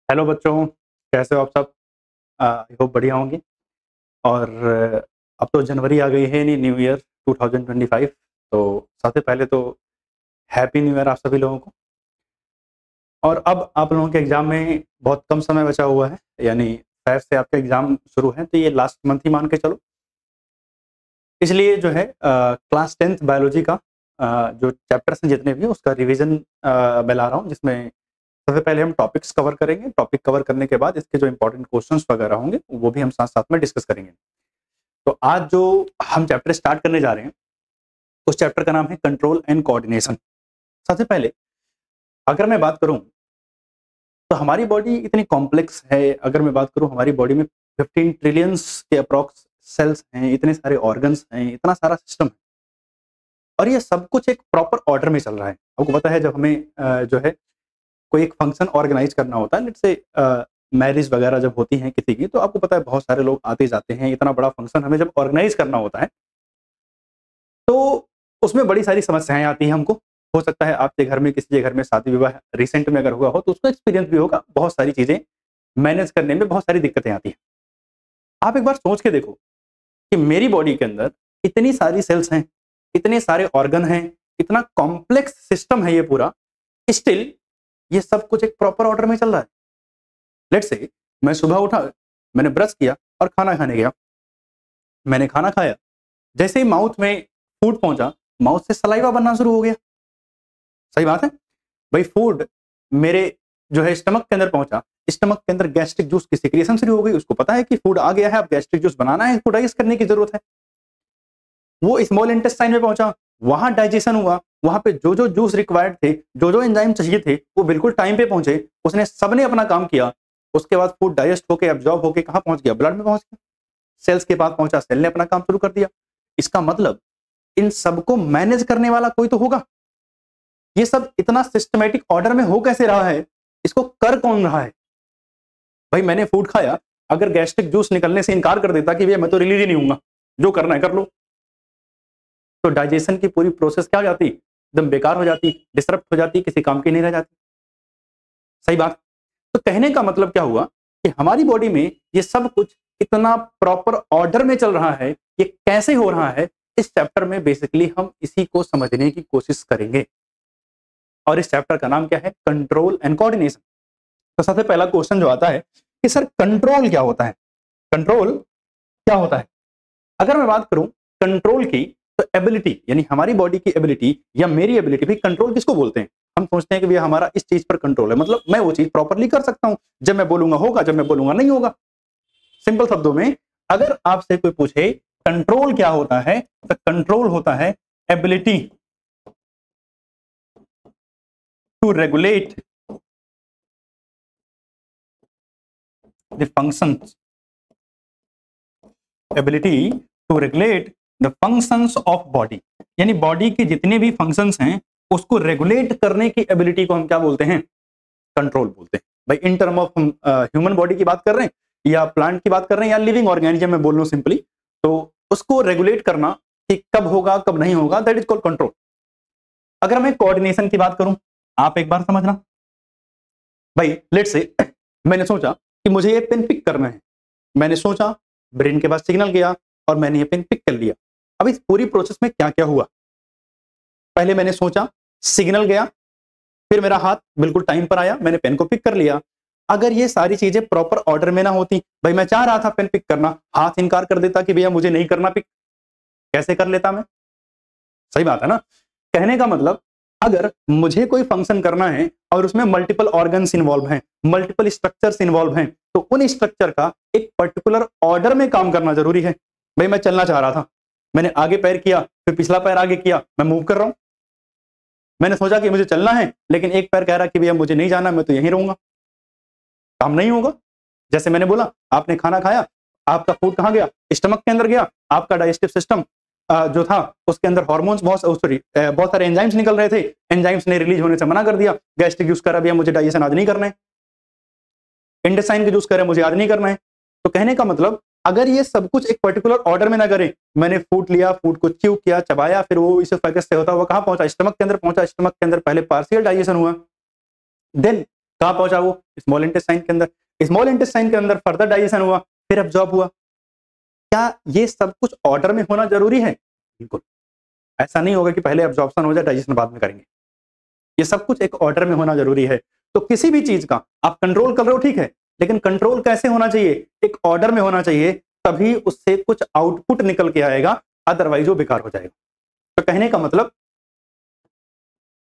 Hello बच्चों, कैसे हो आप सब? आई होप बढ़िया होंगे। और अब तो जनवरी आ गई है, नहीं न्यू ईयर 2025। तो सबसे पहले तो हैप्पी न्यू ईयर आप सभी लोगों को। और अब आप लोगों के एग्ज़ाम में बहुत कम समय बचा हुआ है, यानी 5 से आपका एग्ज़ाम शुरू है, तो ये लास्ट मंथ ही मान के चलो। इसलिए जो है क्लास 10th बायोलॉजी का जो चैप्टर्स हैं जितने भी हैं उसका रिवीजन मैं ला रहा हूँ, जिसमें सबसे पहले हम टॉपिक्स कवर करेंगे। टॉपिक कवर करने के बाद इसके जो इंपॉर्टेंट क्वेश्चंस वगैरह होंगे वो भी हम साथ-साथ में डिस्कस करेंगे। तो आज जो हम चैप्टर स्टार्ट करने जा रहे हैं, उस चैप्टर का नाम है कंट्रोल एंड कोऑर्डिनेशन। सबसे पहले अगर मैं बात करूँ, तो हमारी बॉडी इतनी कॉम्प्लेक्स है। अगर मैं बात करूँ, हमारी बॉडी में 15 ट्रिलियंस के अप्रॉक्स सेल्स हैं, इतने सारे ऑर्गन्स हैं, इतना सारा सिस्टम है और ये सब कुछ एक प्रॉपर ऑर्डर में चल रहा है। आपको पता है, जब हमें जो है कोई एक फंक्शन ऑर्गेनाइज करना होता है, लेट्स से मैरिज वगैरह जब होती है किसी की, तो आपको पता है बहुत सारे लोग आते जाते हैं। इतना बड़ा फंक्शन हमें जब ऑर्गेनाइज करना होता है, तो उसमें बड़ी सारी समस्याएं आती हैं हमको। हो सकता है आपके घर में, किसी के घर में शादी विवाह रिसेंट में अगर हुआ हो, तो उसको एक्सपीरियंस भी होगा। बहुत सारी चीजें मैनेज करने में बहुत सारी दिक्कतें आती हैं। आप एक बार सोच के देखो कि मेरी बॉडी के अंदर इतनी सारी सेल्स हैं, इतने सारे ऑर्गन हैं, इतना कॉम्प्लेक्स सिस्टम है ये पूरा, स्टिल ये सब कुछ एक प्रॉपर ऑर्डर में चल रहा है। लेट्स से मैं सुबह उठा, मैंने ब्रश किया और खाना खाने गया। मैंने खाना खाया, जैसे ही माउथ में फूड पहुंचा, माउथ से सलाइवा बनना शुरू हो गया। सही बात है भाई। फूड मेरे जो है स्टमक के अंदर पहुंचा, स्टमक के अंदर गैस्ट्रिक जूस की सिक्रिएशन शुरू हो गई। उसको पता है कि फूड आ गया है, अब गैस्ट्रिक जूस बनाना है, इसको डाइजेस्ट करने की जरूरत है। वो स्मॉल इंटेस्टाइन में पहुंचा, वहां डाइजेशन हुआ। वहां पे जो जो जूस रिक्वायर्ड थे, जो जो एंजाइम चाहिए थे, वो बिल्कुल टाइम पे पहुंचे। उसने सबने अपना काम किया। उसके बाद फूड डाइजेस्ट होकर एब्जॉर्ब होकर कहां पहुंच गया? ब्लड में पहुंच गया। सेल्स के पास पहुंचा, सेल ने अपना काम शुरू कर दिया। इसका मतलब इन सबको मैनेज करने वाला कोई तो होगा। ये सब इतना सिस्टमेटिक ऑर्डर में हो कैसे रहा है? इसको कर कौन रहा है? भाई मैंने फूड खाया, अगर गैस्ट्रिक जूस निकलने से इनकार कर देता कि भैया मैं तो रिलीज ही नहीं हूंगा, जो करना है कर लो, तो डाइजेशन की पूरी प्रोसेस क्या हो जाती? एकदम बेकार हो जाती, डिसरप्ट हो जाती, किसी काम की नहीं रह जाती। सही बात। तो कहने का मतलब क्या हुआ कि हमारी बॉडी में ये सब कुछ इतना प्रॉपर ऑर्डर में चल रहा है। ये कैसे हो रहा है, इस चैप्टर में बेसिकली हम इसी को समझने की कोशिश करेंगे। और इस चैप्टर का नाम क्या है? Control and coordination. तो सबसे पहला क्वेश्चन जो आता है कि सर कंट्रोल क्या होता है? कंट्रोल क्या होता है? अगर मैं बात करूं कंट्रोल की, तो एबिलिटी, यानी हमारी बॉडी की एबिलिटी या मेरी एबिलिटी, भी कंट्रोल किसको बोलते हैं? हम सोचते हैं कि भैया हमारा इस चीज पर कंट्रोल है, मतलब मैं वो चीज प्रॉपर्ली कर सकता हूं, जब मैं बोलूंगा होगा, जब मैं बोलूंगा नहीं होगा। सिंपल शब्दों में अगर आपसे कोई पूछे कंट्रोल क्या होता है, तो कंट्रोल होता है ability to regulate the functions, ability to regulate the functions of body, यानी बॉडी के जितने भी फंक्शंस हैं उसको रेगुलेट करने की एबिलिटी को हम क्या बोलते हैं? कंट्रोल बोलते हैं। भाई इन टर्म ऑफ हम ह्यूमन बॉडी की बात कर रहे हैं या प्लांट की बात कर रहे हैं या लिविंग ऑर्गेनिज्म में बोल रहा हूं सिंपली, तो उसको रेगुलेट करना कि कब होगा कब नहीं होगा, दैट इज कॉल्ड कंट्रोल। अगर मैं कोऑर्डिनेशन की बात करूं, आप एक बार समझना भाई। लेट्स से मैंने सोचा कि मुझे ये पेन पिक करना है। मैंने सोचा, ब्रेन के पास सिग्नल गया और मैंने ये पेन पिक कर लिया। अब इस पूरी प्रोसेस में क्या क्या हुआ? पहले मैंने सोचा, सिग्नल गया, फिर मेरा हाथ बिल्कुल टाइम पर आया, मैंने पेन को पिक कर लिया। अगर ये सारी चीजें प्रॉपर ऑर्डर में ना होती, भाई मैं चाह रहा था पेन पिक करना, हाथ इनकार कर देता कि भैया मुझे नहीं करना पिक, कैसे कर लेता मैं? सही बात है ना। कहने का मतलब अगर मुझे कोई फंक्शन करना है और उसमें मल्टीपल ऑर्गन्स इन्वॉल्व हैं, मल्टीपल स्ट्रक्चर्स इन्वॉल्व हैं, तो उन स्ट्रक्चर का एक पर्टिकुलर ऑर्डर में काम करना जरूरी है। भाई मैं चलना चाह रहा था, मैंने आगे पैर किया, फिर पिछला पैर आगे किया, मैं मूव कर रहा हूं। मैंने सोचा कि मुझे चलना है, लेकिन एक पैर कह रहा कि भैया मुझे नहीं जाना, मैं तो यहीं रहूंगा, काम नहीं होगा। जैसे मैंने बोला, आपने खाना खाया, आपका फूड कहां गया? स्टमक के अंदर गया। आपका डाइजेस्टिव सिस्टम जो था उसके अंदर हार्मोन्स बहुत सारे एंजाइम्स निकल रहे थे, एंजाइम्स ने रिलीज होने से मना कर दिया। गैस्ट्रिक यूज कर रहा, भैया मुझे डाइजेशन आज नहीं करना है। इंटेस्टाइन के जूस कर रहे, मुझे आज नहीं करना है। तो कहने का मतलब अगर ये सब कुछ एक पर्टिकुलर ऑर्डर में ना करें, मैंने फूड लिया, फूड को च्यू किया, चबाया, फिर वो इसोफेगस से होता हुआ कहां पहुंचा? स्टमक के अंदर पहुंचा। स्टमक के अंदर पहले पार्शियल डाइजेशन हुआ, देन कहाँ पहुंचा वो? स्मॉल इंटेस्टाइन के अंदर। स्मॉल इंटेस्टाइन के अंदर फर्दर डाइजेशन हुआ, फिर एब्जॉर्ब हुआ। क्या ये सब कुछ ऑर्डर में होना जरूरी है? बिल्कुल। ऐसा नहीं होगा कि पहले एब्जॉर्प्शन हो जाए, डाइजेशन बाद में करेंगे। ये सब कुछ एक ऑर्डर में होना जरूरी है। तो किसी भी चीज का आप कंट्रोल कर रहे हो, ठीक है, लेकिन कंट्रोल कैसे होना चाहिए? एक ऑर्डर में होना चाहिए, तभी उससे कुछ आउटपुट निकल के आएगा, अदरवाइज वो बेकार हो जाएगा। तो कहने का मतलब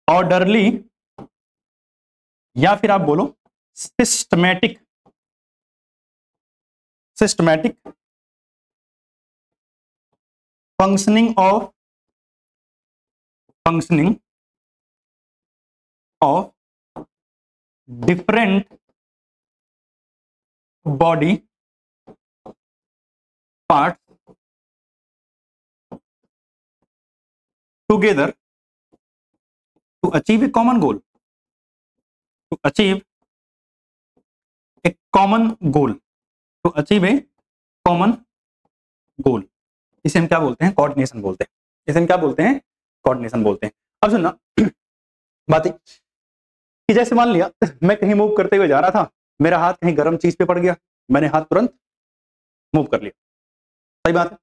ऑर्डरली या फिर आप बोलो systematic functioning of different body part together to achieve a common goal, to achieve a common goal, to achieve a common goal. इसे हम क्या बोलते हैं? कोऑर्डिनेशन बोलते हैं। इसे हम क्या बोलते हैं? कोऑर्डिनेशन बोलते हैं। अब सुनना बात है कि जैसे मान लिया मैं कहीं मूव करते हुए जा रहा था, मेरा हाथ कहीं गर्म चीज पे पड़ गया, मैंने हाथ तुरंत मूव कर लिया। सही बात है।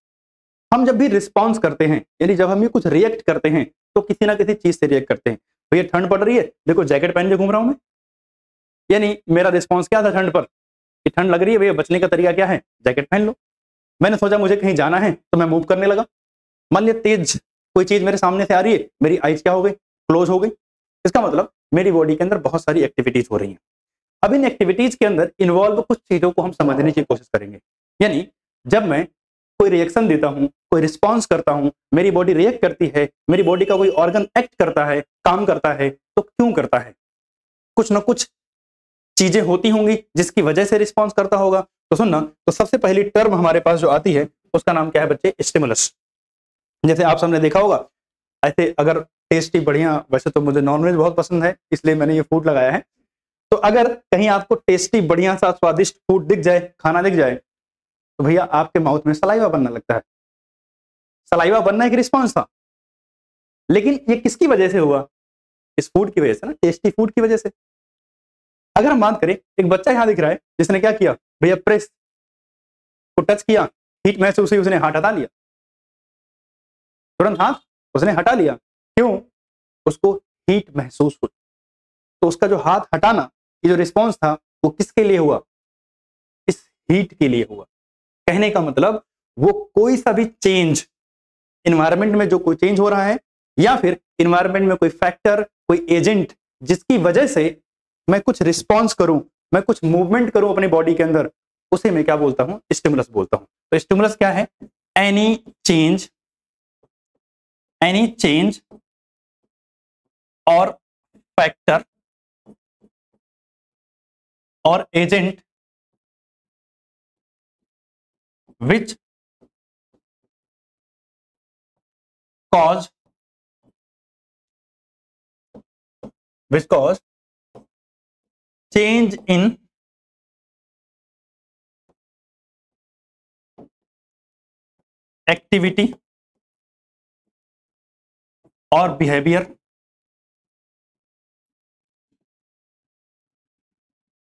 हम जब भी रिस्पॉन्स करते हैं, यानी जब हम ये कुछ रिएक्ट करते हैं, तो किसी ना किसी चीज से रिएक्ट करते हैं। भैया ठंड पड़ रही है, देखो जैकेट पहन के घूम रहा हूं मैं, यानी मेरा रिस्पॉन्स क्या था ठंड पर? कि ठंड लग रही है भैया, बचने का तरीका क्या है? जैकेट पहन लो। मैंने सोचा मुझे कहीं जाना है, तो मैं मूव करने लगा। मान लिया तेज कोई चीज मेरे सामने से आ रही है, मेरी आइज क्या हो गई? क्लोज हो गई। इसका मतलब मेरी बॉडी के अंदर बहुत सारी एक्टिविटीज हो रही हैं। अब इन एक्टिविटीज के अंदर इन्वॉल्व कुछ चीजों को हम समझने की कोशिश करेंगे। यानी जब मैं कोई रिएक्शन देता हूं, कोई रिस्पॉन्स करता हूं, मेरी बॉडी रिएक्ट करती है, मेरी बॉडी का कोई ऑर्गन एक्ट करता है, काम करता है, तो क्यों करता है? कुछ ना कुछ चीजें होती होंगी जिसकी वजह से रिस्पॉन्स करता होगा। तो सुनना, तो सबसे पहली टर्म हमारे पास जो आती है उसका नाम क्या है बच्चे? स्टिमुलस। जैसे आप सबने देखा होगा, ऐसे अगर टेस्टी बढ़िया, वैसे तो मुझे नॉनवेज बहुत पसंद है इसलिए मैंने ये फूड लगाया है, तो अगर कहीं आपको टेस्टी बढ़िया सा स्वादिष्ट फूड दिख जाए, खाना दिख जाए, तो भैया आपके माउथ में सलाइवा बनने लगता है। सलाइवा बनना एक रिस्पॉन्स था, लेकिन ये किसकी वजह से हुआ? इस फूड की वजह से ना, टेस्टी फूड की वजह से। अगर हम बात करें, एक बच्चा यहां दिख रहा है जिसने क्या किया भैया? प्रेस को टच किया, हीट महसूस हुई, उसने हाथ हटा लिया, तुरंत हाथ उसने हटा लिया। क्यों? उसको हीट महसूस हुई। तो उसका जो हाथ हटाना, ये जो रिस्पॉन्स था, वो किसके लिए हुआ? इस हीट के लिए हुआ। कहने का मतलब वो कोई सा भी चेंज, इन्वायरमेंट में जो कोई चेंज हो रहा है, या फिर इन्वायरमेंट में कोई फैक्टर, कोई एजेंट जिसकी वजह से मैं कुछ रिस्पॉन्स करूं, मैं कुछ मूवमेंट करूं अपनी बॉडी के अंदर, उसे मैं क्या बोलता हूं? स्टिमुलस बोलता हूं। तो स्टिमुलस क्या है? एनी चेंज और फैक्टर और agent which cause change in activity और behavior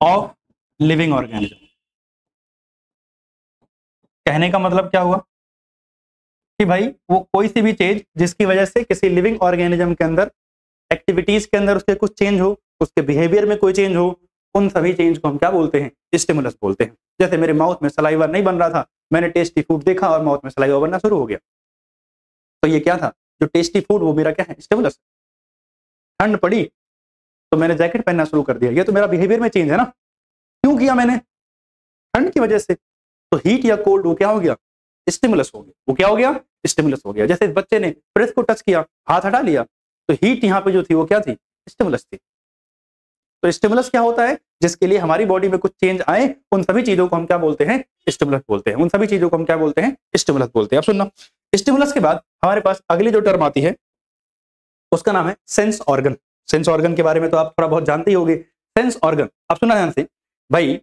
of living organism। कहने का मतलब क्या हुआ कि भाई वो कोई सी भी चीज जिसकी वजह से किसी लिविंग ऑर्गेनिज्म के अंदर, एक्टिविटीज के अंदर उसके कुछ चेंज हो, उसके बिहेवियर में कोई चेंज हो, उन सभी चेंज को हम क्या बोलते हैं? स्टिमुलस बोलते हैं। जैसे मेरे माउथ में सलाइवा नहीं बन रहा था, मैंने टेस्टी फूड देखा और माउथ में सलाइवा बनना शुरू हो गया, तो ये क्या था? जो टेस्टी फूड, वो मेरा क्या है? स्टिमुलस। ठंड पड़ी तो मैंने जैकेट पहनना शुरू कर दिया, ये तो मेरा बिहेवियर में चेंज है ना। क्यों किया मैंने? ठंड की वजह से। तो हीट या कोल्ड, वो क्या हो गया? स्टिमुलस हो गया। वो क्या हो गया? स्टिमुलस हो गया। जैसे इस बच्चे ने प्रेस को टच किया, हाथ हटा लिया, तो हीट यहाँ पे जो थी वो क्या थी? स्टिमुलस थी। तो स्टिमुलस क्या होता है? जिसके लिए हमारी बॉडी में कुछ चेंज आए, उन सभी चीजों को हम क्या बोलते हैं? स्टिमुलस बोलते हैं। उन सभी चीजों को हम क्या बोलते हैं? स्टिमुलस बोलते हैं। अब सुनना, स्टिमुलस के बाद हमारे पास अगली जो टर्म आती है उसका नाम है सेंस ऑर्गन। सेंस ऑर्गन के बारे में तो आप थोड़ा बहुत जानते ही होंगे। सेंस ऑर्गन, अब सुना ध्यान से भाई,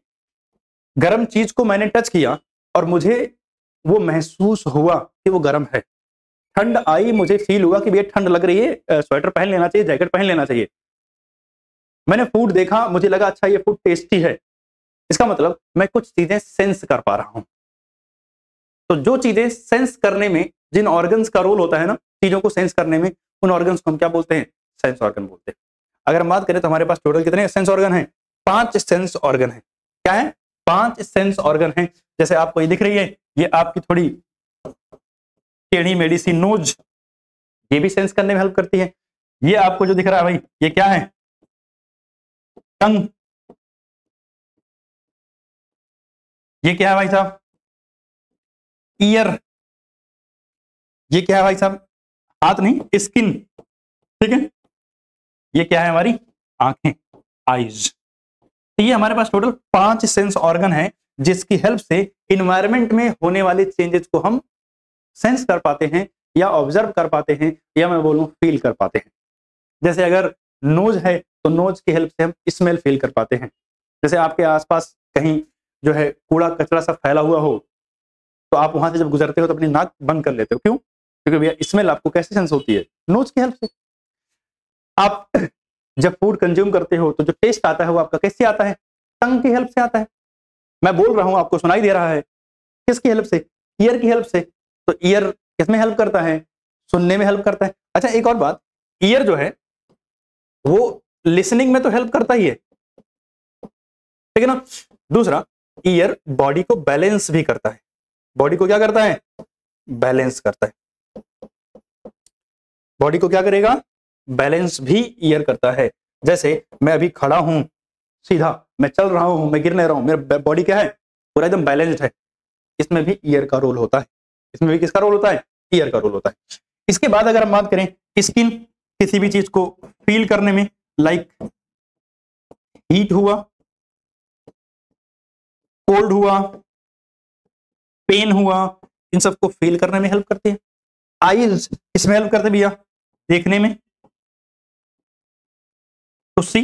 गर्म चीज को मैंने टच किया और मुझे वो महसूस हुआ कि वो गर्म है। ठंड आई, मुझे फील हुआ कि भैया ठंड लग रही है, स्वेटर पहन लेना चाहिए, जैकेट पहन लेना चाहिए। मैंने फूड देखा, मुझे लगा अच्छा ये फूड टेस्टी है, इसका मतलब मैं कुछ चीजें सेंस कर पा रहा हूं। तो जो चीजें सेंस करने में, जिन ऑर्गन्स का रोल होता है ना चीजों को सेंस करने में, उन ऑर्गन्स को हम क्या बोलते हैं? सेंस ऑर्गन बोलते हैं। अगर हम बात करें तो हमारे पास टोटल कितने सेंस ऑर्गन हैं? 5 सेंस ऑर्गन है। क्या है? 5 सेंस ऑर्गन है। जैसे आपको ये दिख रही है, ये आपकी थोड़ी टेढ़ी मेढ़ी सी नोज, ये भी सेंस करने में हेल्प करती है। ये आपको जो दिख रहा है भाई, ये क्या है? टंग। ये क्या है भाई साहब? ईयर। ये क्या है भाई साहब? हाथ नहीं, स्किन। ठीक है, ये क्या है? हमारी आंखें, आईज। तो ये हमारे पास टोटल 5 सेंस ऑर्गन है, जिसकी हेल्प से इन्वायरमेंट में होने वाले चेंजेस को हम सेंस कर पाते हैं, या ऑब्जर्व कर पाते हैं, या मैं बोलूं फील कर पाते हैं। जैसे अगर नोज है तो नोज की हेल्प से हम स्मेल फील कर पाते हैं। जैसे आपके आसपास कहीं जो है कूड़ा कचरा सब फैला हुआ हो, तो आप वहां से जब गुजरते हो तो अपनी नाक बंद कर लेते हो। क्यों? क्योंकि भैया स्मेल आपको कैसे सेंस होती है? नोज की हेल्प से। आप जब फूड कंज्यूम करते हो तो जो टेस्ट आता है वो आपका कैसे आता है? टंग की हेल्प से आता है। मैं बोल रहा हूं, आपको सुनाई दे रहा है, किसकी हेल्प से? ईयर की हेल्प से। तो ईयर किसमें हेल्प करता है? सुनने में हेल्प करता है। अच्छा, एक और बात, ईयर जो है वो लिसनिंग में तो हेल्प करता ही है, ठीक है ना। दूसरा, ईयर बॉडी को बैलेंस भी करता है। बॉडी को क्या करता है? बैलेंस करता है। बॉडी को क्या करेगा? बैलेंस भी ईयर करता है। जैसे मैं अभी खड़ा हूं सीधा, मैं चल रहा हूं, मैं गिर नहीं रहा हूं, मेरा बॉडी क्या है? पूरा एकदम बैलेंस्ड है। इसमें भी ईयर का रोल होता है। इसमें भी किसका रोल होता है? ईयर का रोल होता है। इसके बाद अगर हम बात करें, स्किन किसी भी चीज को फील करने में, लाइक हीट हुआ, कोल्ड हुआ, पेन हुआ, इन सबको फील करने में हेल्प करती है। आईज इसमें हेल्प करते भैया, देखने में। तो सी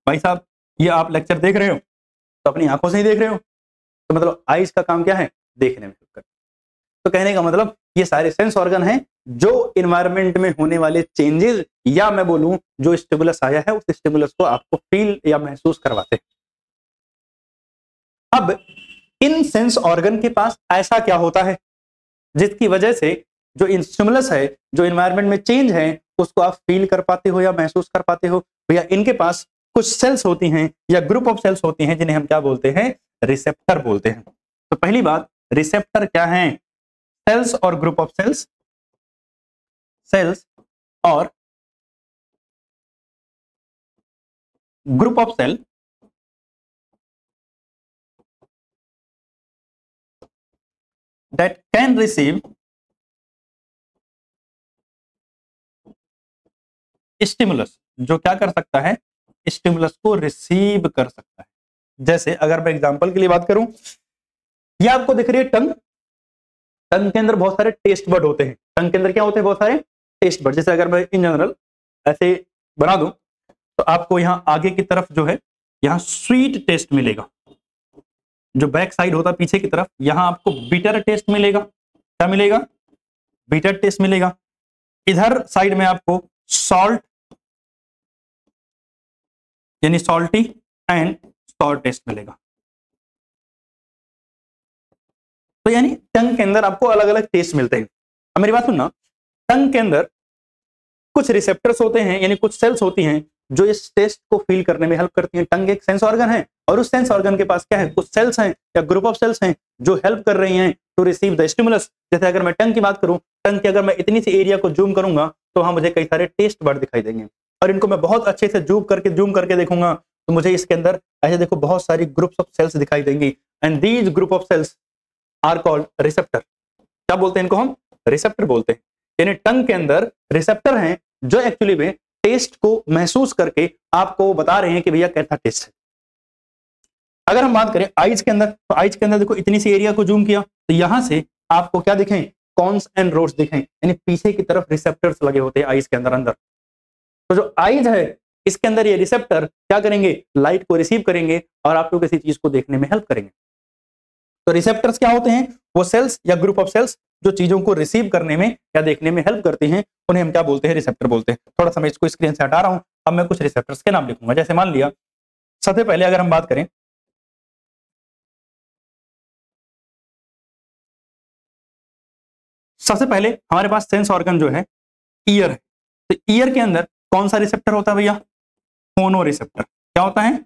भाई साहब, ये आप लेक्चर देख रहे हो तो अपनी आंखों से ही देख रहे हो, तो मतलब आईज का काम क्या है? देखने में हेल्प करते। तो कहने का मतलब ये सारे सेंस ऑर्गन हैं जो इन्वायरमेंट में होने वाले चेंजेस, या मैं बोलूं जो स्टिमुलस आया है उस स्टिमुलस को आपको फील या महसूस करवाते हैं। अब इन सेंस ऑर्गन के पास ऐसा क्या होता है जिसकी वजह से जो स्टिमुलस है, जो इन्वायरमेंट में चेंज है, उसको आप फील कर पाते हो या महसूस कर पाते हो? भैया इनके पास कुछ सेल्स होती हैं या ग्रुप ऑफ सेल्स होती हैं, जिन्हें हम क्या बोलते हैं? रिसेप्टर बोलते हैं। तो पहली बात, रिसेप्टर क्या है? सेल्स और ग्रुप ऑफ सेल्स, सेल्स और group of cell that can receive stimulus, जो क्या कर सकता है? स्टिमुलस को रिसीव कर सकता है। जैसे अगर मैं एग्जांपल के लिए बात करूं, ये आपको दिख रही है टंग। टंग के अंदर बहुत सारे टेस्ट बर्ड होते हैं। टंग के अंदर क्या होते हैं? बहुत सारे टेस्ट बर्ड। जैसे अगर मैं इन जनरल ऐसे बना दूं तो आपको यहां आगे की तरफ जो है, यहां स्वीट टेस्ट मिलेगा। जो बैक साइड होता है पीछे की तरफ, यहां आपको बिटर टेस्ट मिलेगा। क्या मिलेगा? बिटर टेस्ट मिलेगा। इधर साइड में आपको सॉल्ट यानी सॉल्टी एंड सॉर टेस्ट मिलेगा। तो यानी टंग के अंदर आपको अलग अलग टेस्ट मिलते हैं। अब मेरी बात सुनना, टंग के अंदर कुछ रिसेप्टर्स होते हैं, यानी कुछ सेल्स होती हैं जो इस टेस्ट को फील करने में हेल्प करती हैं। टंग एक सेंस ऑर्गन है और उस सेंस ऑर्गन के पास क्या है? कुछ सेल्स हैं या ग्रुप ऑफ सेल्स हैं जो हेल्प कर रही हैं टू रिसीव द स्टिमुलस। जैसे अगर मैं टंग की बात करूं, टंग के अगर मैं इतनी सी एरिया को जूम करूंगा तो वहां मुझे कई सारे टेस्ट बर्ड दिखाई देंगे, और इनको मैं बहुत अच्छे से जूम करके देखूंगा तो मुझे इसके अंदर ऐसे देखो बहुत सारी ग्रुप्स ऑफ सेल्स दिखाई देंगी, and these group of cells are called receptor. क्या बोलते हैं इनको? हम रिसेप्टर बोलते हैं। यानी टंग के अंदर रिसेप्टर हैं जो एक्चुअली में टेस्ट को महसूस करके आपको बता रहे हैं कि भैया कैसा टेस्ट है। अगर हम बात करें आइज के अंदर, तो आइज के अंदर देखो इतनी सी एरिया को जूम किया तो यहां से आपको क्या दिखें? कॉन्स एंड रोड्स दिखें, यानी पीछे की तरफ रिसेप्टर्स लगे होते हैं आइज के अंदर। तो जो आइज है इसके अंदर ये रिसेप्टर क्या करेंगे? लाइट को रिसीव करेंगे और आपको किसी चीज को देखने में हेल्प करेंगे। तो रिसेप्टर्स क्या होते हैं? वो सेल्स या ग्रुप ऑफ सेल्स जो चीजों को रिसीव करने में या देखने में हेल्प करते हैं, उन्हें हम क्या बोलते हैं? रिसेप्टर बोलते हैं। थोड़ा सा मैं इसको स्क्रीन से हटा रहा हूं, अब मैं कुछ रिसेप्टर्स के नाम लिखूंगा। जैसे मान लिया सबसे पहले अगर हम बात करें, सबसे पहले हमारे पास सेंस ऑर्गन जो है ईयर है। तो ईयर के अंदर कौन सा रिसेप्टर होता है भैया? फोनो रिसेप्टर। क्या होता है?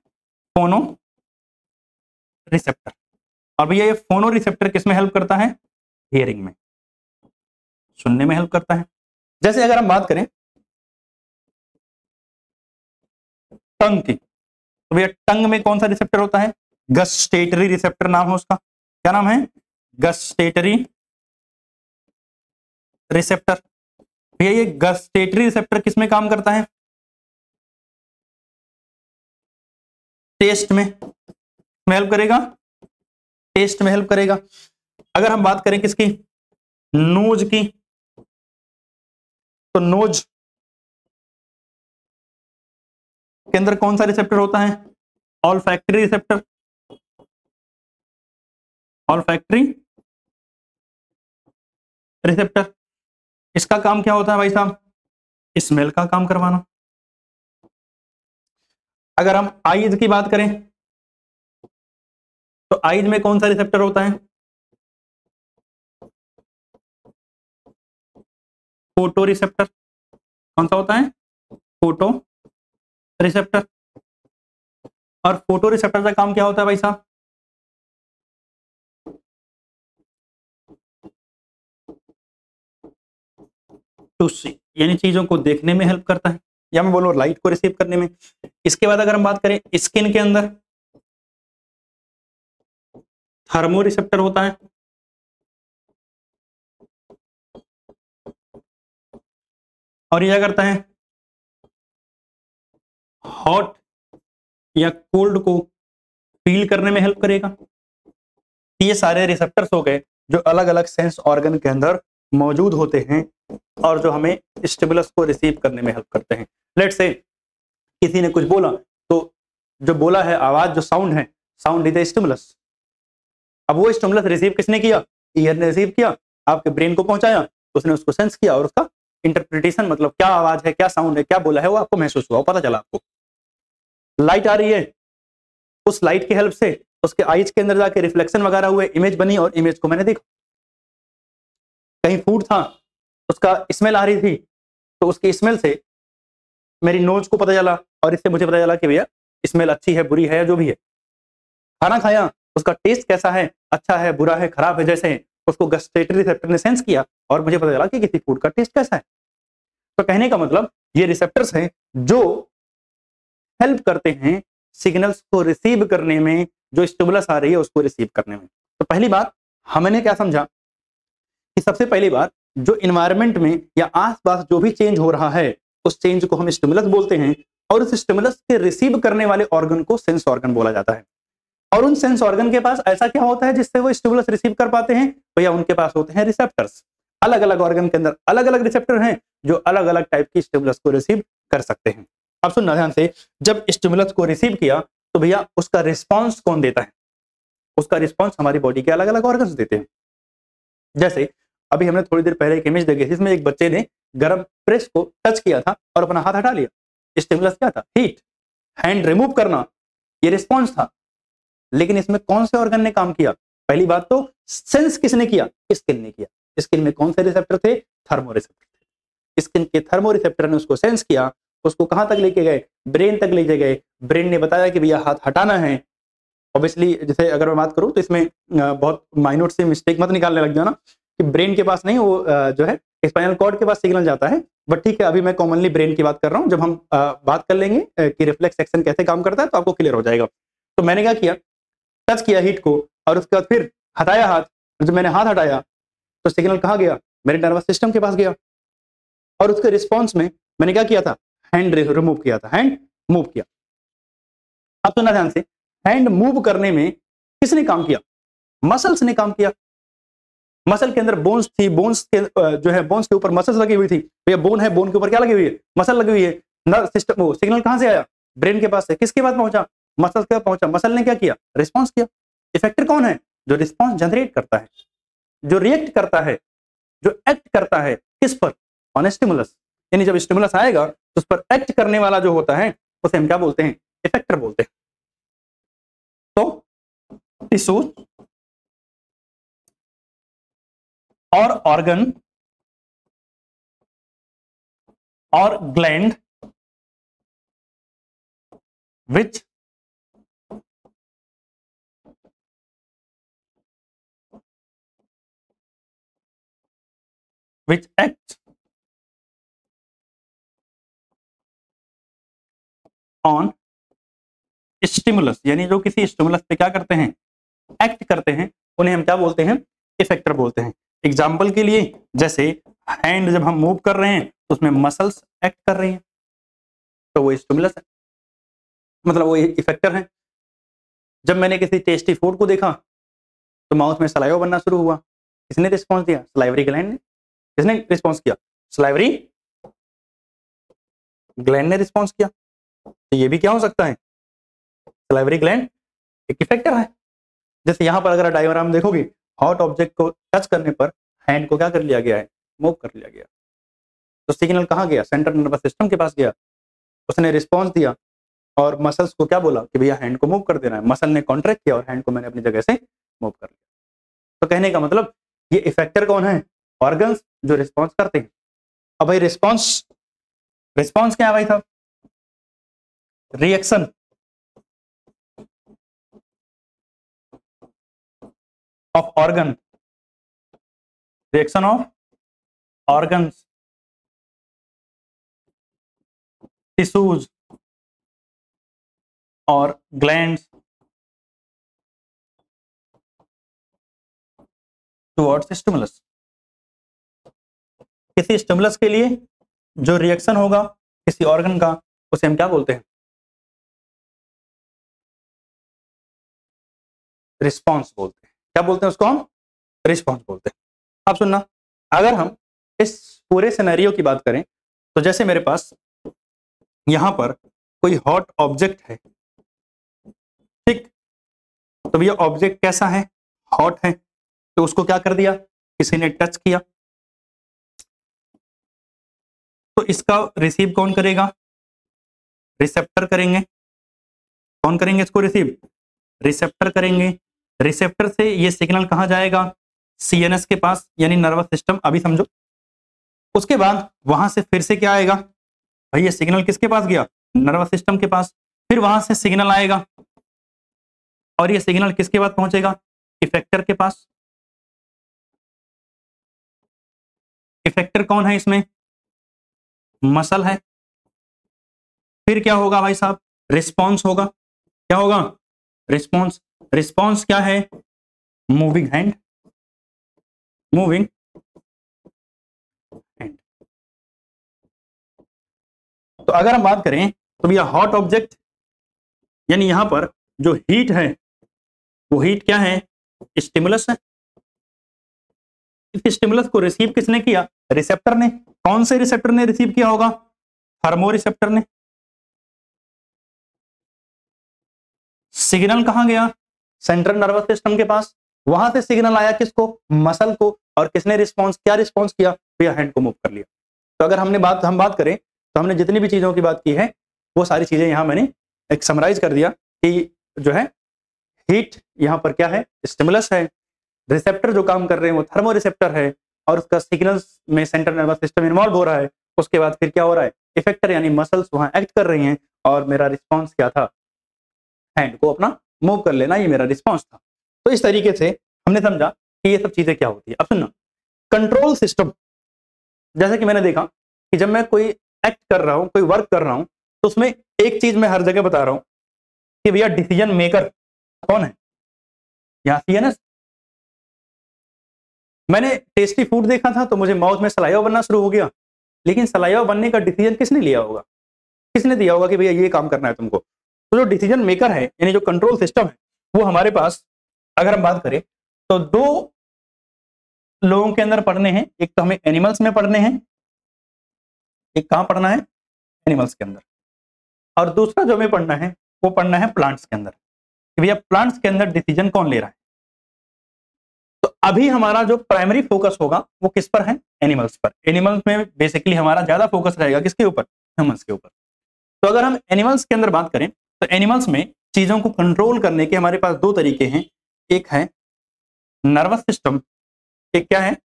फोनो रिसेप्टर। और भैया ये फोनो रिसेप्टर किस में हेल्प करता है? हियरिंग में, सुनने में हेल्प करता है। जैसे अगर हम बात करें टंग की, तो भैया टंग में कौन सा रिसेप्टर होता है? गस्टेटरी रिसेप्टर नाम है उसका। क्या नाम है? Gustatory receptor. भैया ये गस्टेटरी रिसेप्टर किस में काम करता है? टेस्ट में हेल्प करेगा, टेस्ट में हेल्प करेगा। अगर हम बात करें किसकी? नोज की, तो नोज के अंदर कौन सा रिसेप्टर होता है? Olfactory receptor. ऑल्फैक्टरी रिसेप्टर, इसका काम क्या होता है भाई साहब? स्मेल का काम करवाना। अगर हम आईज की बात करें, तो आईज में कौन सा रिसेप्टर होता है? Photo receptor. कौन सा होता है? Photo receptor. और फोटो रिसेप्टर का काम क्या होता है भाई साहब? टू सी, यानी चीजों को देखने में हेल्प करता है, या मैं बोलूं लाइट को रिसीव करने में। इसके बाद अगर हम बात करें स्किन के अंदर, थर्मो रिसेप्टर होता है। और ये क्या करता है? हॉट या कोल्ड को फील करने में हेल्प करेगा। ये सारे रिसेप्टर्स हो गए जो अलग अलग सेंस ऑर्गन के अंदर मौजूद होते हैं और जो हमें स्टिमुलस को रिसीव करने में हेल्प करते हैं। लेट्स से किसी ने कुछ बोला, तो जो बोला है आवाज, जो साउंड है, साउंड इज द स्टिमुलस। अब वो स्टिमुलस रिसीव किसने किया? ईयर ने रिसीव किया, आपके ब्रेन को पहुंचाया, उसने उसको सेंस किया और उसका इंटरप्रिटेशन, मतलब क्या आवाज है, क्या साउंड है, क्या बोला है, वो आपको महसूस हुआ, पता चला आपको। लाइट आ रही है, उस लाइट की हेल्प से उसके आईज के अंदर जाके रिफ्लेक्शन वगैरह हुए, इमेज बनी और इमेज को मैंने देखा। कहीं फूड था, उसका स्मेल आ रही थी, तो उसकी स्मेल से मेरी नोज को पता चला और इससे मुझे पता चला कि भैया स्मेल अच्छी है, बुरी है, या जो भी है। खाना खाया, उसका टेस्ट कैसा है, अच्छा है, बुरा है, खराब है, जैसे उसको गस्टेटरी रिसेप्टर ने सेंस किया और मुझे पता चला कि किसी फूड का टेस्ट कैसा है। तो कहने का मतलब ये रिसेप्टर्स हैं जो हेल्प करते हैं सिग्नल्स को रिसीव करने में, जो स्टिमुलस आ रही है उसको रिसीव करने में। तो पहली बात हमने क्या समझा कि सबसे पहली बात, जो इन्वायरमेंट में या आसपास जो भी चेंज हो रहा है, उस चेंज को हम स्टिमुलस बोलते हैं और उस स्टिमुलस के रिसीव करने वाले ऑर्गन को सेंस ऑर्गन बोला जाता है। और उन सेंस ऑर्गन के पास ऐसा क्या होता है जिससे वो स्टिमुलस रिसीव कर पाते हैं? भैया उनके पास होते हैं रिसेप्टर्स। अलग अलग ऑर्गन के अंदर अलग अलग रिसेप्टर हैं जो अलग अलग टाइप की स्टिमुलस को रिसीव कर सकते हैं। अब सुनना ध्यान से, जब स्टिमुलस को रिसीव किया तो भैया उसका रिस्पॉन्स कौन देता है? उसका रिस्पॉन्स हमारी बॉडी के अलग अलग ऑर्गन्स देते हैं। जैसे अभी हमने थोड़ी देर पहले एक इमेज देखी जिसमें एक बच्चे ने गर्म प्रेस को टच किया था और अपना हाथ हटा लिया। स्टिमुलस क्या था? हीट। हैंड रिमूव करना, ये रिस्पॉन्स था। लेकिन इसमें कौन से ऑर्गन ने काम किया? पहली बात तो सेंस किसने किया? स्किन ने किया। स्किन में कौन से रिसेप्टर थे? थर्मो रिसेप्टर थे। स्किन के थर्मो रिसेप्टर ने उसको सेंस किया, उसको कहां तक लेके गए? ब्रेन तक लेके गए। ब्रेन ने बताया कि भैया हाथ हटाना है। ऑब्वियसली जैसे अगर मैं बात करूं तो इसमें बहुत माइन्यूट से मिस्टेक मत निकालने लग जाना कि ब्रेन के पास नहीं, वो जो है स्पाइनल कॉर्ड के पास सिग्नल जाता है। बट ठीक है, अभी मैं कॉमनली ब्रेन की बात कर रहा हूं। जब हम बात कर लेंगे कि रिफ्लेक्स एक्शन कैसे काम करता है तो आपको क्लियर हो जाएगा। तो मैंने क्या किया, टच किया हीट को और उसके बाद फिर हटाया हाथ। जब मैंने हाथ हटाया तो सिग्नल कहाँ गया? मेरे नर्वस सिस्टम के पास गया। और उसके रिस्पॉन्स में मैंने क्या किया था? हैंड रिमूव किया था, हैंड मूव किया। अब सुनना ध्यान से, हैंड मूव करने में किसने काम किया? मसल्स ने काम किया। मसल के अंदर बोन्स थी, बोन्स के जो है बोन्स के ऊपर मसल्स लगी हुई थी। भैया बोन है, बोन के ऊपर क्या लगी हुई है? मसल लगी हुई है। नर्व सिस्टम, वो सिग्नल कहां से आया? ब्रेन के पास से। किसके पास पहुंचा? मसल के पास पहुंचा। मसल ने क्या किया? रिस्पॉन्स किया। इफेक्टर कौन है? जो रिस्पॉन्स जनरेट करता है, जो रिएक्ट करता है, जो एक्ट करता है किस पर? On stimulus. यानी जब स्टिमुलस आएगा तो उस पर एक्ट करने वाला जो होता है उसे हम क्या बोलते हैं? इफेक्टर बोलते हैं। तो टिश्यूज और ऑर्गन और gland which act on stimulus, यानी जो किसी स्टिमुलस पे क्या करते हैं? एक्ट करते हैं, उन्हें हम क्या बोलते हैं? इफेक्टर बोलते हैं। एग्जाम्पल के लिए जैसे हैंड जब हम मूव कर रहे हैं तो उसमें मसल्स एक्ट कर रही हैं, तो वो स्टिमुलस है, मतलब वो इफेक्टर है। जब मैंने किसी टेस्टी फूड को देखा तो माउथ में सलाइवा बनना शुरू हुआ, किसने रिस्पॉन्स दिया? सलाइवरी ग्लैंड ने। किसने रिस्पॉन्स किया? सलाइवरी ग्लैंड ने रिस्पॉन्स किया। तो ये भी क्या हो सकता है? सलाइवरी ग्लैंड एक इफेक्टर है। जैसे यहां पर अगर डायग्राम देखोगे, हॉट ऑब्जेक्ट को टच करने पर हैंड को क्या कर लिया गया है? मूव कर लिया गया। तो सिग्नल कहां गया? सेंट्रल नर्वस सिस्टम के पास गया, उसने रिस्पॉन्स दिया और मसल्स को क्या बोला कि भैया हैंड को मूव कर देना है। मसल ने कॉन्ट्रैक्ट किया और हैंड को मैंने अपनी जगह से मूव कर लिया। तो कहने का मतलब ये इफेक्टर कौन है? ऑर्गन्स जो रिस्पॉन्स करते हैं। अब भाई रिस्पॉन्स क्या है भाई साहब? Reaction of organ, reaction of organs, tissues और ग्लैंड्स टुवर्ड्स स्टिमुलस। किसी स्टिमुलस के लिए जो रिएक्शन होगा किसी ऑर्गन का, उसे हम क्या बोलते हैं? रिस्पॉन्स बोलते हैं। क्या बोलते हैं उसको हम? रिस्पॉन्स बोलते हैं। अब सुनना, अगर हम इस पूरे सिनेरियो की बात करें तो जैसे मेरे पास यहां पर कोई हॉट ऑब्जेक्ट है, ठीक, तो भैया ऑब्जेक्ट कैसा है? हॉट है। तो उसको क्या कर दिया? किसी ने टच किया, तो इसका रिसीव कौन करेगा? रिसेप्टर करेंगे। कौन करेंगे इसको रिसीव? रिसेप्टर करेंगे। रिसेप्टर से ये सिग्नल कहां जाएगा? सीएनएस के पास, यानी नर्वस सिस्टम। अभी समझो। उसके बाद वहां से फिर से क्या आएगा? भाई ये सिग्नल किसके पास गया? नर्वस सिस्टम के पास। फिर वहां से सिग्नल आएगा और ये सिग्नल किसके पास पहुंचेगा? इफेक्टर के पास। इफेक्टर कौन है इसमें? मसल है। फिर क्या होगा भाई साहब? रिस्पॉन्स होगा। क्या होगा? रिस्पॉन्स। रिस्पॉन्स क्या है? Moving hand, moving hand. तो अगर हम बात करें तो भैया हॉट ऑब्जेक्ट, यानी यहां पर जो हीट है वो हीट क्या है? स्टिमुलस है। इस स्टिमुलस को रिसीव किसने किया? रिसेप्टर ने। कौन से रिसेप्टर ने रिसीव किया होगा? थर्मो रिसेप्टर ने। सिग्नल कहां गया? सेंट्रल नर्वस सिस्टम के पास। वहां से सिग्नल आया किसको? मसल को। और किसने रिस्पॉन्स, क्या रिस्पॉन्स किया? भैया हैंड को मूव कर लिया। तो अगर हम बात करें तो हमने जितनी भी चीजों की बात की है वो सारी चीजें यहां मैंने एक समराइज कर दिया कि जो है हीट यहां पर क्या है? स्टिमुलस है। रिसेप्टर जो काम कर रहे हैं वो थर्मो रिसेप्टर है और उसका सिग्नल्स में सेंट्रल नर्वस सिस्टम इन्वॉल्व हो रहा है। उसके बाद फिर क्या हो रहा है? इफेक्टर यानी मसल्स वहां एक्ट कर रही हैं और मेरा रिस्पॉन्स क्या था? हैंड को अपना मूव कर लेना, ये मेरा रिस्पॉन्स था। तो इस तरीके से हमने समझा कि ये सब चीजें क्या होती है। अब सुनना, कंट्रोल सिस्टम, जैसे कि मैंने देखा कि जब मैं कोई एक्ट कर रहा हूं, कोई वर्क कर रहा हूं, तो उसमें एक चीज मैं हर जगह बता रहा हूं कि भैया डिसीजन मेकर कौन है? यहां सीएनएस। मैंने टेस्टी फूड देखा था तो मुझे माउथ में सलाइवा बनना शुरू हो गया, लेकिन सलाइवा बनने का डिसीजन किसने लिया होगा? किसने दिया होगा कि भैया ये काम करना है तुमको? तो जो डिसीजन मेकर है यानी जो कंट्रोल सिस्टम है वो हमारे पास, अगर हम बात करें तो दो लोगों के अंदर पढ़ने हैं। एक तो हमें एनिमल्स में पढ़ने हैं, एक कहां पढ़ना है? एनिमल्स के अंदर। और दूसरा जो हमें पढ़ना है वो पढ़ना है प्लांट्स के अंदर, कि भैया प्लांट्स के अंदर डिसीजन कौन ले रहा है। तो अभी हमारा जो प्राइमरी फोकस होगा वो किस पर है? एनिमल्स पर। एनिमल्स में बेसिकली हमारा ज्यादा फोकस रहेगा किसके ऊपर? ह्यूमंस के ऊपर। तो अगर हम एनिमल्स के अंदर बात करें तो एनिमल्स में चीजों को कंट्रोल करने के हमारे पास दो तरीके हैं, एक है नर्वस सिस्टम, एक क्या है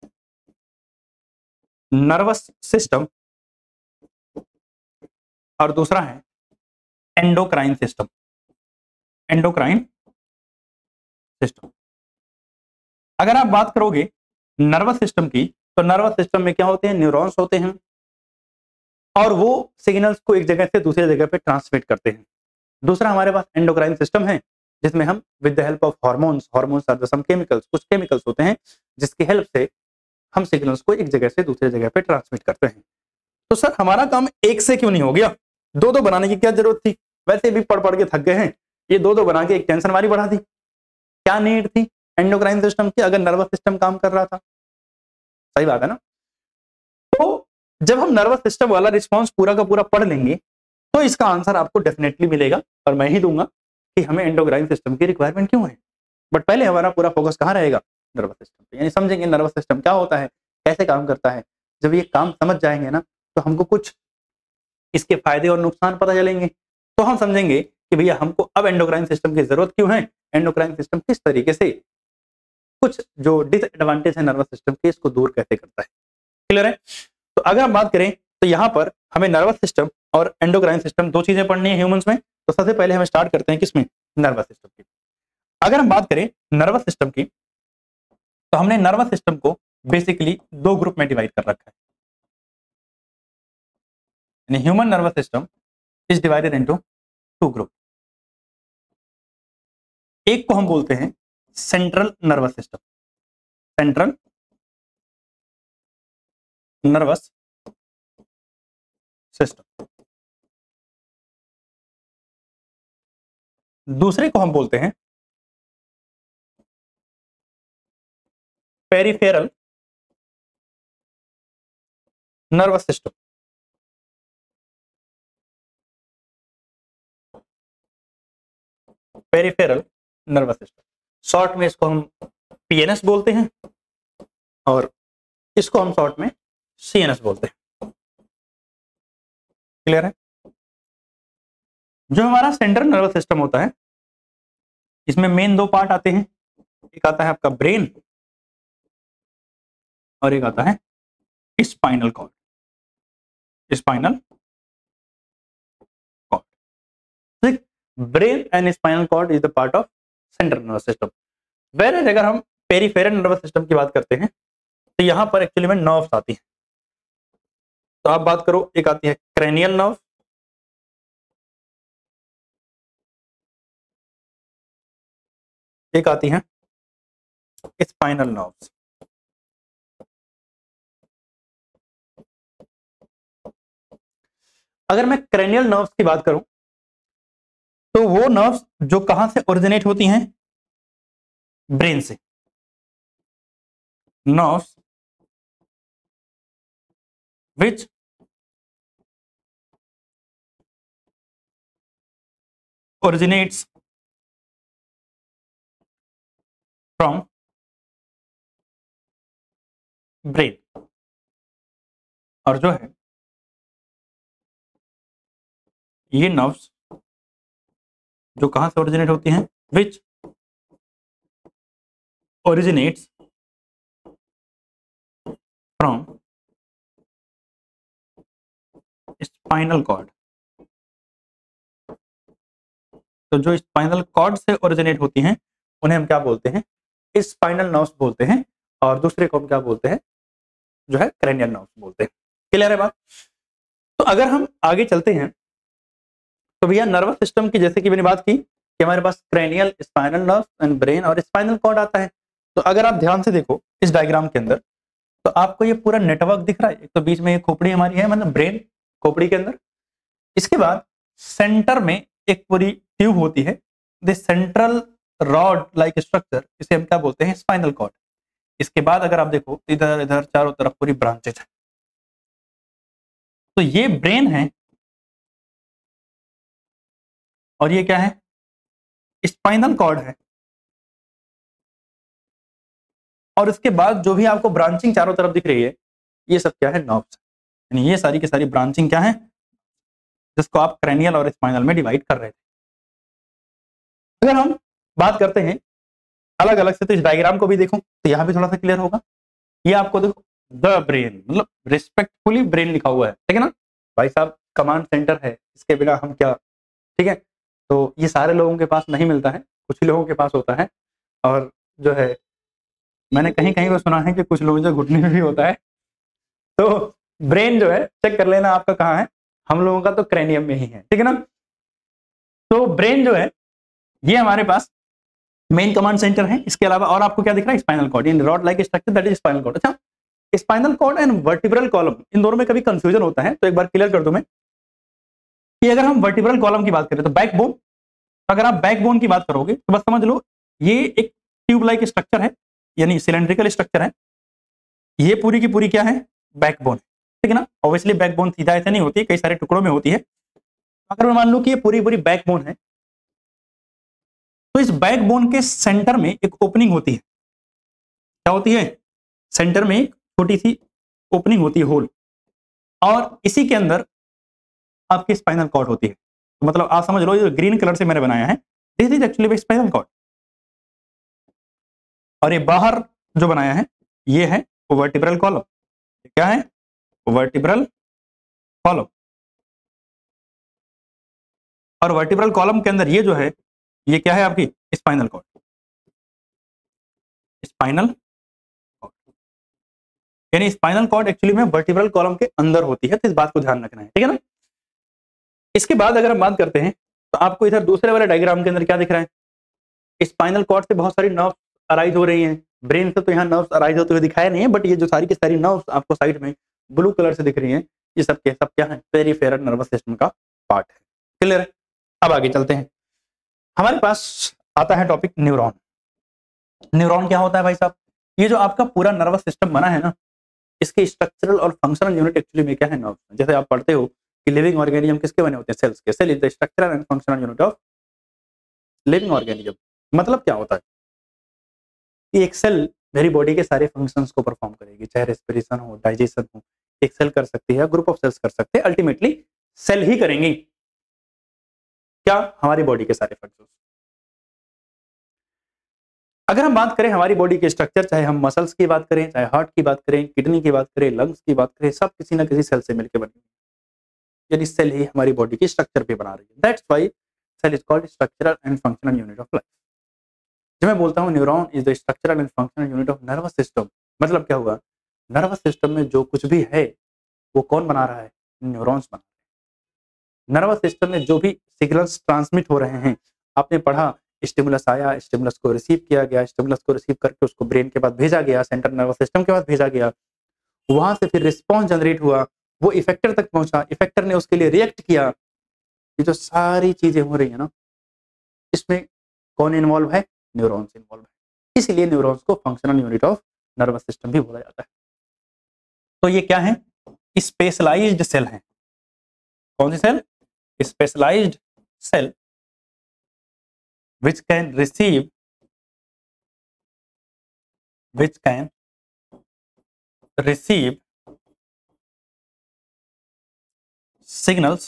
नर्वस सिस्टम, और दूसरा है एंडोक्राइन सिस्टम। एंडोक्राइन सिस्टम, अगर आप बात करोगे नर्वस सिस्टम की तो नर्वस सिस्टम में क्या होते हैं, न्यूरॉन्स होते हैं और वो सिग्नल्स को एक जगह से दूसरी जगह पे ट्रांसमिट करते हैं। दूसरा हमारे पास एंडोक्राइन सिस्टम है जिसमें हम with the help of hormones, hormones are the some chemicals, कुछ केमिकल्स होते हैं जिसकी हेल्प से हम सिग्नल्स को एक जगह से दूसरी जगह पे ट्रांसमिट करते हैं। तो सर हमारा काम एक से क्यों नहीं हो गया, दो दो बनाने की क्या जरूरत थी, वैसे भी पढ़ पढ़ के थक गए हैं, ये दो दो बना के एक टेंशन हमारी बढ़ा दी, क्या नीड थी एंडोक्राइन सिस्टम की अगर नर्वस सिस्टम काम कर रहा था। सही बात है ना। तो जब हम नर्वस सिस्टम वाला रिस्पॉन्स पूरा का पूरा पढ़ लेंगे तो इसका आंसर आपको डेफिनेटली मिलेगा और मैं ही दूंगा कि हमें एंडोक्राइन सिस्टम की रिक्वायरमेंट क्यों है। बट पहले हमारा पूरा फोकस कहाँ रहेगा, नर्वस सिस्टम पे, यानी समझेंगे नर्वस सिस्टम क्या होता है, कैसे काम करता है। जब ये काम समझ जाएंगे ना तो हमको कुछ इसके फायदे और नुकसान पता चलेंगे, तो हम समझेंगे कि भैया हमको अब एंडोक्राइन सिस्टम की जरूरत क्यों है, एंडोक्राइन सिस्टम किस तरीके से कुछ जो डिसएडवांटेज है नर्वस सिस्टम के इसको दूर कैसे करता है। क्लियर है। तो अगर हम बात करें तो यहाँ पर हमें नर्वस सिस्टम और एंडोक्राइन सिस्टम दो चीजें पढ़नी है ह्यूमंस में। तो सबसे पहले हम स्टार्ट करते हैं किसमें, नर्वस सिस्टम की। अगर हम बात करें नर्वस सिस्टम की तो हमने नर्वस सिस्टम को बेसिकली दो ग्रुप में डिवाइड कर रखा है। Human nervous system is divided into two group. एक को हम बोलते हैं central nervous system, central nervous system. दूसरे को हम बोलते हैं peripheral nervous system. Peripheral nervous system, short में इसको हम पीएनएस बोलते हैं और इसको हम शॉर्ट में सीएनएस बोलते हैं। क्लियर है। जो हमारा सेंट्रल नर्वस सिस्टम होता है इसमें मेन दो पार्ट आते हैं, एक आता है आपका ब्रेन और एक आता है spinal cord. Spinal cord, brain and spinal cord is the part of central nervous system. Where अगर हम पेरिफेरल नर्वस सिस्टम की बात करते हैं तो यहां पर एक्चुअली में नर्व्स आती है। तो आप बात करो, एक आती है क्रेनियल नर्व, एक आती है स्पाइनल नर्व्स। अगर मैं क्रेनियल नर्व्स की बात करूं तो वो नर्व्स जो कहां से ओरिजिनेट होती हैं, ब्रेन से। Nerves which originates from brain, और जो है ये नर्व्स जो कहां से ओरिजिनेट होती हैं, which originates from spinal cord. तो जो स्पाइनल कॉर्ड से ओरिजिनेट होती हैं उन्हें हम क्या बोलते हैं, स्पाइनल नर्व्स बोलते हैं, और दूसरे को हम क्या बोलते हैं, जो है क्रेनियल नर्व्स बोलते हैं। क्लियर है बात। तो अगर हम आगे चलते हैं तो भैया नर्वस सिस्टम की जैसे कि मैंने बात की कि हमारे पास cranial, spinal nerve and brain और स्पाइनल कॉर्ड आता है। तो अगर आप ध्यान से देखो इस डायग्राम के अंदर तो आपको ये पूरा नेटवर्क दिख रहा है। एक तो बीच में ये खोपड़ी हमारी है, मतलब ब्रेन खोपड़ी के अंदर, इसके बाद सेंटर में एक पूरी ट्यूब होती है, the central rod like structure, इसे हम क्या बोलते हैं, स्पाइनल कॉर्ड। इसके बाद अगर आप देखो इधर इधर चारों तरफ पूरी ब्रांचेज है। तो ये ब्रेन है और ये क्या है, स्पाइनल कॉर्ड है, और इसके बाद जो भी आपको ब्रांचिंग चारों तरफ दिख रही है ये सब क्या है, नर्व्स। यानी ये सारी की सारी ब्रांचिंग क्या है, जिसको आप क्रैनियल और स्पाइनल में डिवाइड कर रहे थे। अगर हम बात करते हैं अलग अलग से, तो इस डायग्राम को भी देखो तो यहाँ भी थोड़ा सा क्लियर होगा। ये आपको देखो द ब्रेन, मतलब रिस्पेक्टफुली ब्रेन लिखा हुआ है, ठीक है ना भाई साहब, कमांड सेंटर है, इसके बिना हम क्या, ठीक है। तो ये सारे लोगों के पास नहीं मिलता है, कुछ ही लोगों के पास होता है। और जो है मैंने कहीं कहीं पर सुना है कि कुछ लोगों से घुटने में भी होता है। तो ब्रेन जो है चेक कर लेना आपका कहाँ है, हम लोगों का तो क्रैनियम में ही है, ठीक है ना। तो ब्रेन जो है ये हमारे पास मेन कमांड सेंटर है। इसके अलावा और आपको क्या दिख रहा है, स्पाइनल कॉर्ड, इन rod like structure that is spinal cord. अच्छा, spinal cord and vertebral column, इन दोनों में कभी कंफ्यूजन होता है, तो एक बार क्लियर कर दूं मैं कि अगर हम वर्टिब्रल कॉलम की बात करें तो बैकबोन, अगर आप बैकबोन की बात करोगे तो बस समझ लो ये एक ट्यूब लाइक स्ट्रक्चर है, यानी सिलेंड्रिकल स्ट्रक्चर है। ये पूरी की पूरी क्या है, बैकबोन, ठीक है ना। ऑब्वियसली बैकबोन सीधा ऐसे नहीं होती है, कई सारे टुकड़ों में होती है। अगर मैं मान लूं कि ये पूरी पूरी बैकबोन है, तो इस बैकबोन के सेंटर में एक ओपनिंग होती है। क्या होती है, सेंटर में एक छोटी सी ओपनिंग होती है, होल, और इसी के अंदर आपकी स्पाइनल कॉर्ड होती है। तो मतलब आप समझ लो ये ग्रीन कलर से मैंने बनाया है, this is actually spinal cord. और ये बाहर जो बनाया है ये है वर्टिब्रल कॉलम। क्या है, वर्टिब्रल कॉलम। और वर्टिब्रल कॉलम के अंदर ये जो है ये क्या है आपकी स्पाइनल कॉर्ड, स्पाइनल कॉर्ड, यानी स्पाइनल कॉर्ड एक्चुअली में वर्टिब्रल कॉलम के अंदर होती है, तो इस बात को ध्यान रखना है, ठीक है ना। इसके बाद अगर हम बात करते हैं तो आपको इधर दूसरे वाले डायग्राम के अंदर क्या दिख रहा है, स्पाइनल कॉर्ड से बहुत सारी नर्व्स अराइज हो रही हैं, ब्रेन से तो यहाँ नर्व्स अराइज होते हुए दिखाया नहीं है, बट ये जो सारी की सारी नर्व्स आपको साइड में ब्लू कलर से दिख रही हैं, ये सब के सब क्या है, पेरिफेरल नर्वस सिस्टम का पार्ट है। क्लियर है, अब आगे चलते हैं। हमारे पास आता है टॉपिक न्यूरॉन। न्यूरॉन क्या होता है भाई साहब, ये जो आपका पूरा नर्वस सिस्टम बना है ना, इसके स्ट्रक्चरल और फंक्शनल यूनिट एक्चुअली में क्या है, नर्व्स। जैसे आप पढ़ते हो कि लिविंग ऑर्गेनिज्म किसके बने होते हैं, सेल्स के। Cell is the structural and functional unit of living organism. मतलब क्या होता है कि एक सेल मेरी बॉडी के सारे फंक्शंस को परफॉर्म करेगी, चाहे रेस्पिरेशन हो, डाइजेशन हो, एक सेल कर सकती है, ग्रुप ऑफ सेल्स कर सकते हैं, अल्टीमेटली सेल ही करेंगी क्या, हमारी बॉडी के सारे फंक्शंस। अगर हम बात करें हमारी बॉडी के स्ट्रक्चर, चाहे हम मसल्स की बात करें, चाहे हार्ट की बात करें, किडनी की बात करें, लंग्स की बात करें, सब किसी ना किसी सेल से मिलकर बनी, यानी सेल ही हमारी बॉडी की स्ट्रक्चर पे बना रही है। That's why cell is called structural and functional unit of life. जब मैं बोलता हूँ neuron is the structural and functional unit of nervous system, मतलब क्या हुआ, नर्वस सिस्टम में जो कुछ भी है वो कौन बना रहा है, न्यूरॉन्स बना रहे हैं। नर्वस सिस्टम में जो भी सिग्नल्स ट्रांसमिट हो रहे हैं, आपने पढ़ा स्टिमुलस आया, स्टिमुलस को रिसीव किया गया, स्टिमुलस को रिसीव करके उसको ब्रेन के पास भेजा गया, सेंट्रल नर्वस सिस्टम के पास भेजा गया, वहां से फिर रिस्पॉन्स जनरेट हुआ, वो इफेक्टर तक पहुंचा, इफेक्टर ने उसके लिए रिएक्ट किया। ये जो सारी चीजें हो रही है ना, इसमें कौन इन्वॉल्व है, न्यूरॉन्स इन्वॉल्व है। इसलिए न्यूरॉन्स को functional unit of nervous system भी बोला जाता है। तो ये क्या है, स्पेशलाइज्ड सेल है। कौन सी सेल, specialised cell which can receive signals,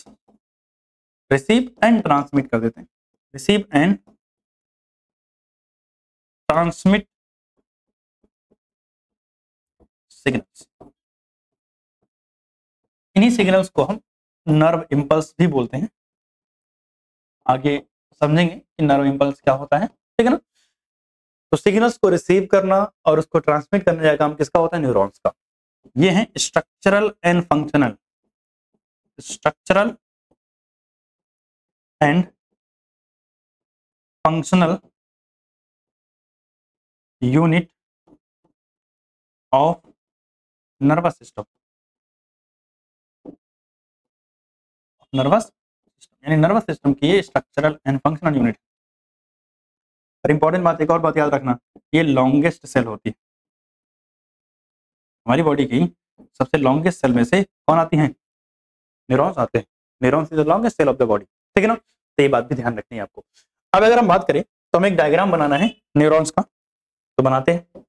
receive and transmit कर देते हैं, रिसीव एंड ट्रांसमिट सिग्नल्स। इन्हीं सिग्नल्स को हम नर्व इंपल्स भी बोलते हैं। आगे समझेंगे कि नर्व इंपल्स क्या होता है, ठीक है ना। तो सिग्नल्स को रिसीव करना और उसको ट्रांसमिट करने का काम किसका होता है, न्यूरॉन्स का। ये है structural and functional, structural and functional unit of nervous system. Nervous system यानी नर्वस सिस्टम की ये स्ट्रक्चरल एंड फंक्शनल यूनिट। और इंपॉर्टेंट बात, एक और बात याद रखना, ये लॉन्गेस्ट सेल होती है हमारी बॉडी की। सबसे लॉन्गेस्ट सेल में से कौन आती हैं, न्यूरॉन्स आते हैं। Neurons is the longest cell of the body, ठीक है ना। तो ये बात भी ध्यान रखनी है आपको। अब अगर हम बात करें तो हमें एक डायग्राम बनाना है न्यूरॉन्स का, तो बनाते हैं।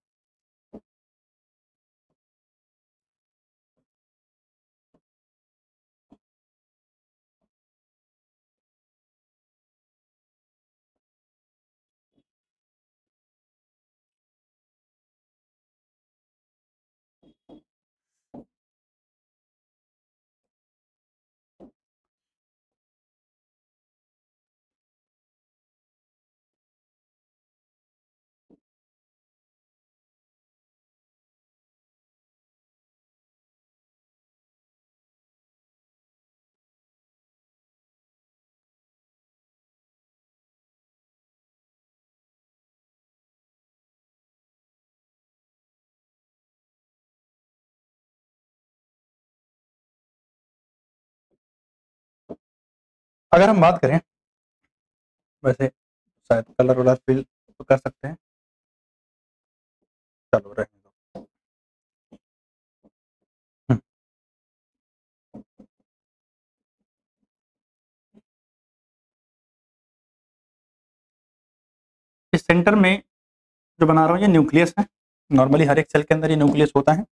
अगर हम बात करें, वैसे शायद कलर वाला फिल तो कर सकते हैं, चलो रहने दो। इस सेंटर में जो बना रहा हूँ ये न्यूक्लियस है। नॉर्मली हर एक सेल के अंदर ये न्यूक्लियस होता है।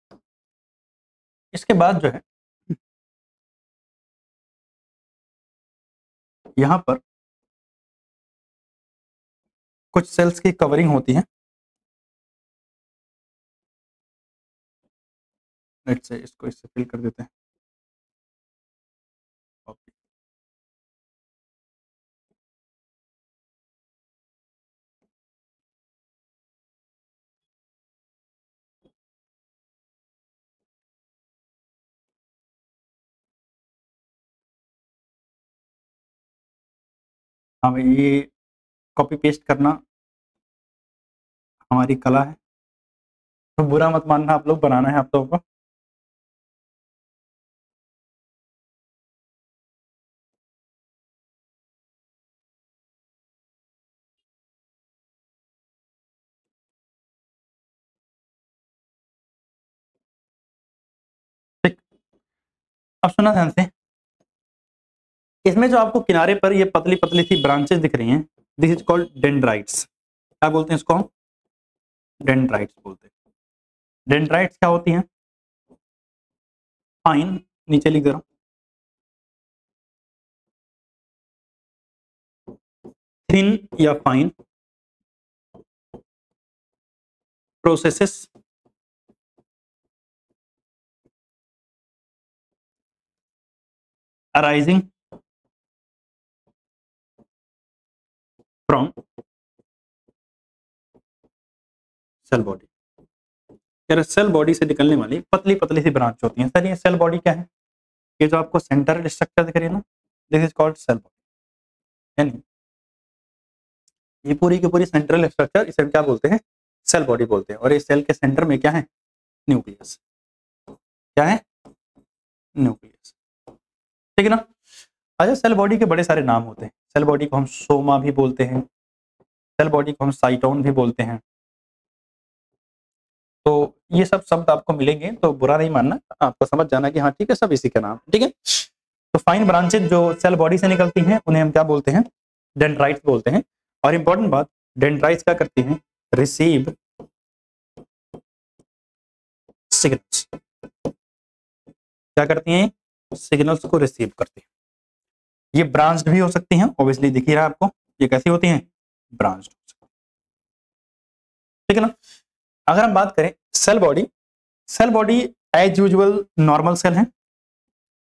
इसके बाद जो है यहाँ पर कुछ सेल्स की कवरिंग होती है। लेट्स से इसको इससे फिल कर देते हैं। ओके, हाँ ये कॉपी पेस्ट करना हमारी कला है, तो बुरा मत मानना, आप लोग बनाना है आप लोगों को। ठीक, अब सुना ध्यान से, इसमें जो आपको किनारे पर ये पतली पतली सी ब्रांचेस दिख रही हैं, दिस इज कॉल्ड डेंड्राइट्स। क्या बोलते हैं इसको हम? डेंड्राइट्स बोलते हैं। डेंड्राइट्स क्या होती हैं? फाइन, नीचे लिख दे रहा हूँ, थिन या fine processes arising from cell body. यार सेल बॉडी से निकलने वाली पतली पतली सी ब्रांच होती है। सर ये सेल बॉडी क्या है? ये जो आपको सेंट्रल स्ट्रक्चर दिख रही है ना, this is called cell body. यानी ये पूरी की पूरी सेंट्रल स्ट्रक्चर, इसे क्या बोलते हैं? सेल बॉडी बोलते हैं। और इस सेल के सेंटर में क्या है? न्यूक्लियस। क्या है? न्यूक्लियस। ठीक है ना? अच्छा, सेल बॉडी के बड़े सारे नाम होते हैं। सेल बॉडी को हम सोमा भी बोलते हैं, सेल बॉडी को हम साइटोन भी बोलते हैं। तो ये सब शब्द आपको मिलेंगे, तो बुरा नहीं मानना, आपको समझ जाना कि हाँ ठीक है, सब इसी का नाम। ठीक है, तो फाइन ब्रांचेज जो सेल बॉडी से निकलती हैं उन्हें हम क्या बोलते हैं? डेंड्राइट्स बोलते हैं। और इंपॉर्टेंट बात, डेंड्राइट्स क्या करती हैं? Receive signals. क्या करती हैं? सिग्नल्स को रिसीव करती हैं। ये ब्रांच्ड भी हो सकती हैं, ऑब्वियसली दिख ही रहा है आपको। ये कैसी होती हैं? ब्रांच्ड। ठीक है ना? अगर हम बात करें cell body, cell body as usual normal cell है,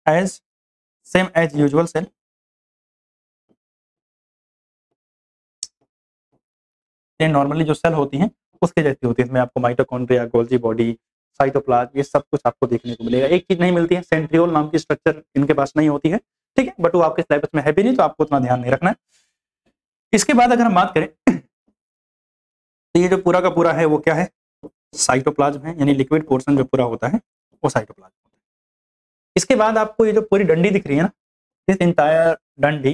as same as usual cell. ये नॉर्मली जो सेल होती हैं उसके जैसी होती है। इसमें आपको माइटोकॉन्ड्रिया, गोल्जी बॉडी, साइटोप्लाज्म, ये सब कुछ आपको देखने को मिलेगा। एक चीज नहीं मिलती है, सेंट्रियोल नाम की स्ट्रक्चर इनके पास नहीं होती है। ठीक है, बट वो आपके सिलेबस में है भी नहीं, तो आपको उतना ध्यान नहीं रखना है। इसके बाद अगर हम बात करें तो ये जो पूरा का पूरा है वो क्या है? साइटोप्लाज्म है, यानी लिक्विड पोर्शन जो पूरा होता है वो साइटोप्लाज्म होता है। इसके बाद आपको ये जो पूरी डंडी दिख रही है ना, दिस इंटायर डंडी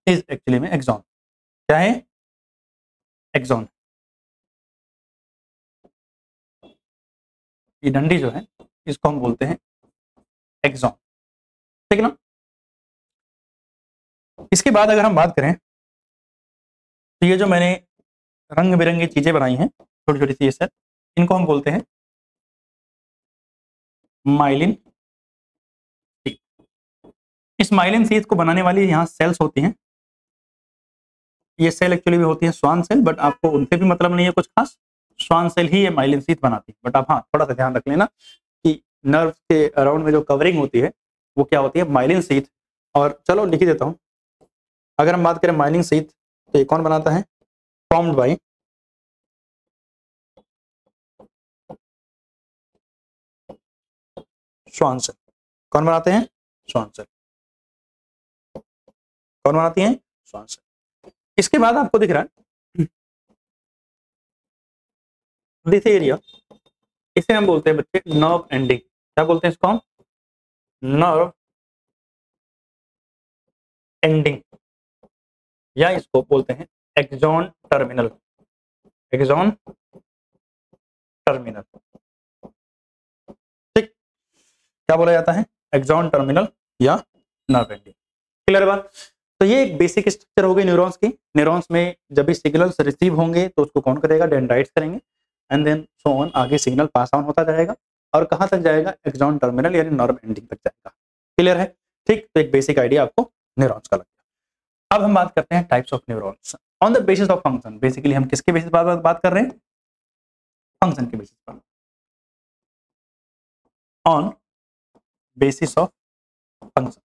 इज एक्चुअली में एक्सॉन। क्या है? एक्सॉन। ये डंडी जो है इसको हम बोलते हैं एक्सॉन। ठीक है ना? इसके बाद अगर हम बात करें तो ये जो मैंने रंग बिरंगी चीजें बनाई हैं, छोटी छोटी सी ये सेल, इनको हम बोलते हैं माइलिन शीथ। इस माइलिन शीथ को बनाने वाली यहाँ सेल्स होती हैं। ये सेल एक्चुअली भी होती है स्वान सेल, बट आपको उनसे भी मतलब नहीं है कुछ खास। स्वान सेल ही ये माइलिन शीथ बनाती है। बट आप हाँ थोड़ा सा ध्यान रख लेना कि नर्व के अराउंड में जो कवरिंग होती है वो क्या होती है? Myelin sheath. और चलो लिख ही देता हूँ। अगर हम बात करें माइलिन शीथ, तो ये कौन बनाता है? Formed by Schwann cell. कौन बनाते हैं? Schwann cell. कौन बनाती हैं? Schwann cell. इसके बाद आपको दिख रहा है दिस एरिया, इसे हम बोलते हैं बच्चे नर्व एंडिंग। क्या बोलते हैं इसको हम? नर्व एंडिंग, या इसको बोलते हैं एक्सॉन टर्मिनल, एक्सॉन टर्मिनल। ठीक, क्या बोला जाता है, एक्सॉन टर्मिनल या नर्व एंडिंग। क्लियर बात। तो ये एक बेसिक स्ट्रक्चर हो गई न्यूरॉन्स की। न्यूरॉन्स में जब भी सिग्नल्स रिसीव होंगे तो उसको कौन करेगा, डेंड्राइट्स करेंगे, एंड देन सो ऑन, आगे सिग्नल पास ऑन होता जाएगा और कहां तक जाएगा, एक्सॉन टर्मिनल यानी नर्व एंडिंग तक जाएगा। क्लियर है। ठीक, तो एक बेसिक आइडिया आपको न्यूरॉन्स का लग गया। अब हम बात करते हैं types of neurons on the basis of function. Basically हम किसके बेसिस पर बात कर रहे हैं, फंक्शन के बेसिस पर, ऑन बेसिस ऑफ फंक्शन।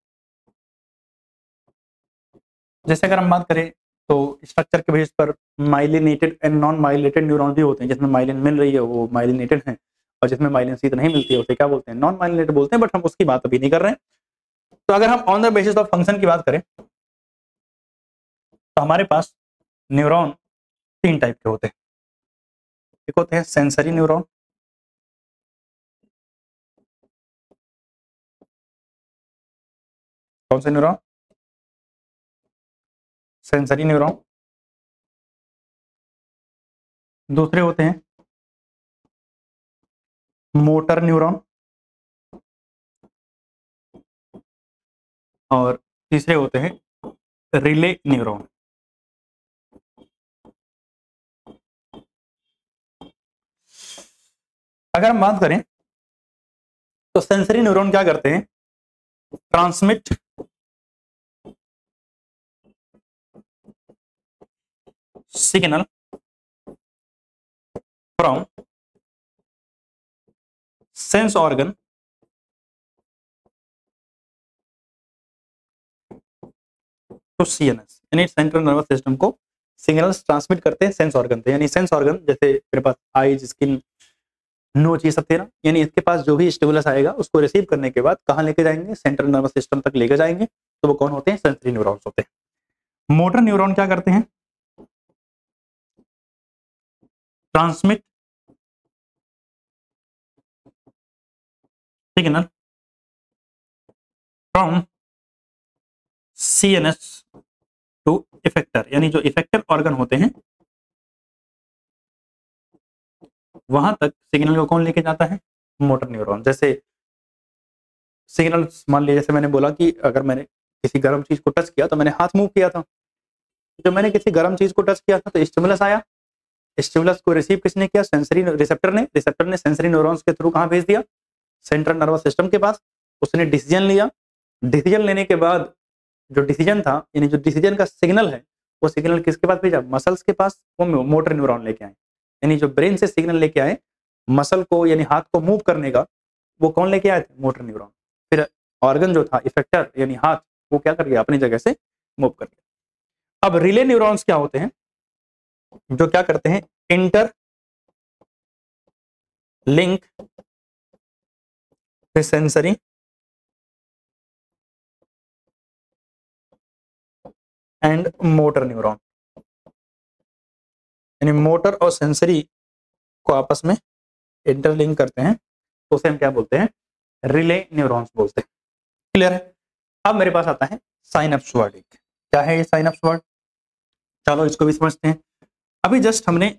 जैसे अगर हम बात करें तो स्ट्रक्चर के बेसिस पर myelinated and non myelinated neurons भी होते हैं। जिसमें माइलिन मिल रही है वो माइलिनेटेड है, और जिसमें माइलिन सीध नहीं मिलती है उसे क्या बोलते हैं, नॉन माइलिनेटेड बोलते हैं, बट हम उसकी बात अभी नहीं कर रहे हैं। तो अगर हम on the basis of function की बात करें तो हमारे पास न्यूरॉन 3 टाइप के होते हैं। एक होते हैं सेंसरी न्यूरॉन, कौन से न्यूरॉन, सेंसरी न्यूरॉन। दूसरे होते हैं मोटर न्यूरॉन, और तीसरे होते हैं रिले न्यूरॉन। अगर हम बात करें तो सेंसरी न्यूरॉन क्या करते हैं, transmit signal from sense organ to CNS, यानी सेंट्रल नर्वस सिस्टम को सिग्नल्स ट्रांसमिट करते हैं सेंस ऑर्गन से। यानी सेंस ऑर्गन जैसे मेरे पास आईज, स्किन, नोच, ये सब थे ना, यानी इसके पास जो भी स्टिमुलस आएगा उसको रिसीव करने के बाद कहाँ लेके जाएंगे, सेंट्रल नर्वस सिस्टम तक लेके जाएंगे। तो वो कौन होते हैं, सेंसरी न्यूरॉन्स होते हैं। मोटर न्यूरॉन क्या करते हैं, transmit signal from CNS to effector, यानी जो इफेक्टर ऑर्गन होते हैं वहां तक सिग्नल को कौन लेके जाता है, मोटर न्यूरॉन। जैसे सिग्नल मान लीजिए, जैसे मैंने बोला कि अगर मैंने किसी गर्म चीज को टच किया तो मैंने हाथ मूव किया था, जब मैंने किसी गर्म चीज को टच किया था तो स्टिमुलस आया, स्टिमुलस को रिसीव किसने किया, सेंसरी रिसेप्टर ने, रिसेप्टर ने सेंसरी न्यूरॉन्स के थ्रू कहां भेज दिया, सेंट्रल नर्वस सिस्टम के पास। उसने डिसीजन लिया, डिसीजन लेने के बाद जो डिसीजन था, यानी जो डिसीजन का सिग्नल है, वो सिग्नल किसके पास भेजा, मसल्स के पास, वो मोटर न्यूरॉन लेके आए। यानी जो ब्रेन से सिग्नल लेके आए मसल को, यानी हाथ को मूव करने का, वो कौन लेके आए थे, मोटर न्यूरॉन। फिर ऑर्गन जो था इफेक्टर यानी हाथ, वो क्या कर गया, अपनी जगह से मूव कर गया। अब रिले न्यूरॉन्स क्या होते हैं, जो क्या करते हैं, inter link sensory and motor neuron, यानी मोटर और सेंसरी को आपस में इंटरलिंक करते हैं, तो उसे हम क्या बोलते हैं, रिले न्यूरॉन्स बोलते हैं। क्लियर है। अब मेरे पास आता है साइनैप्स वर्ड। क्या है ये साइनैप्स वर्ड, चलो इसको भी समझते हैं। अभी जस्ट हमने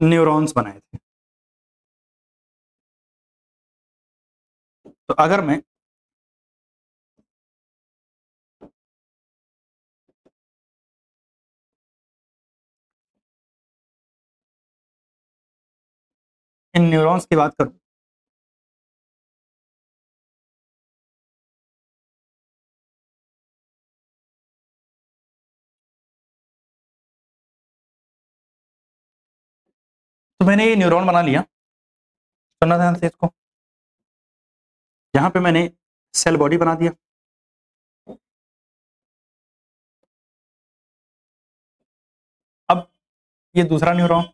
न्यूरॉन्स बनाए थे, तो अगर मैं इन न्यूरॉन्स की बात करूं, तो मैंने ये न्यूरॉन बना लिया, सुनना ध्यान से इसको। यहां पे मैंने सेल बॉडी बना दिया। अब ये दूसरा न्यूरॉन,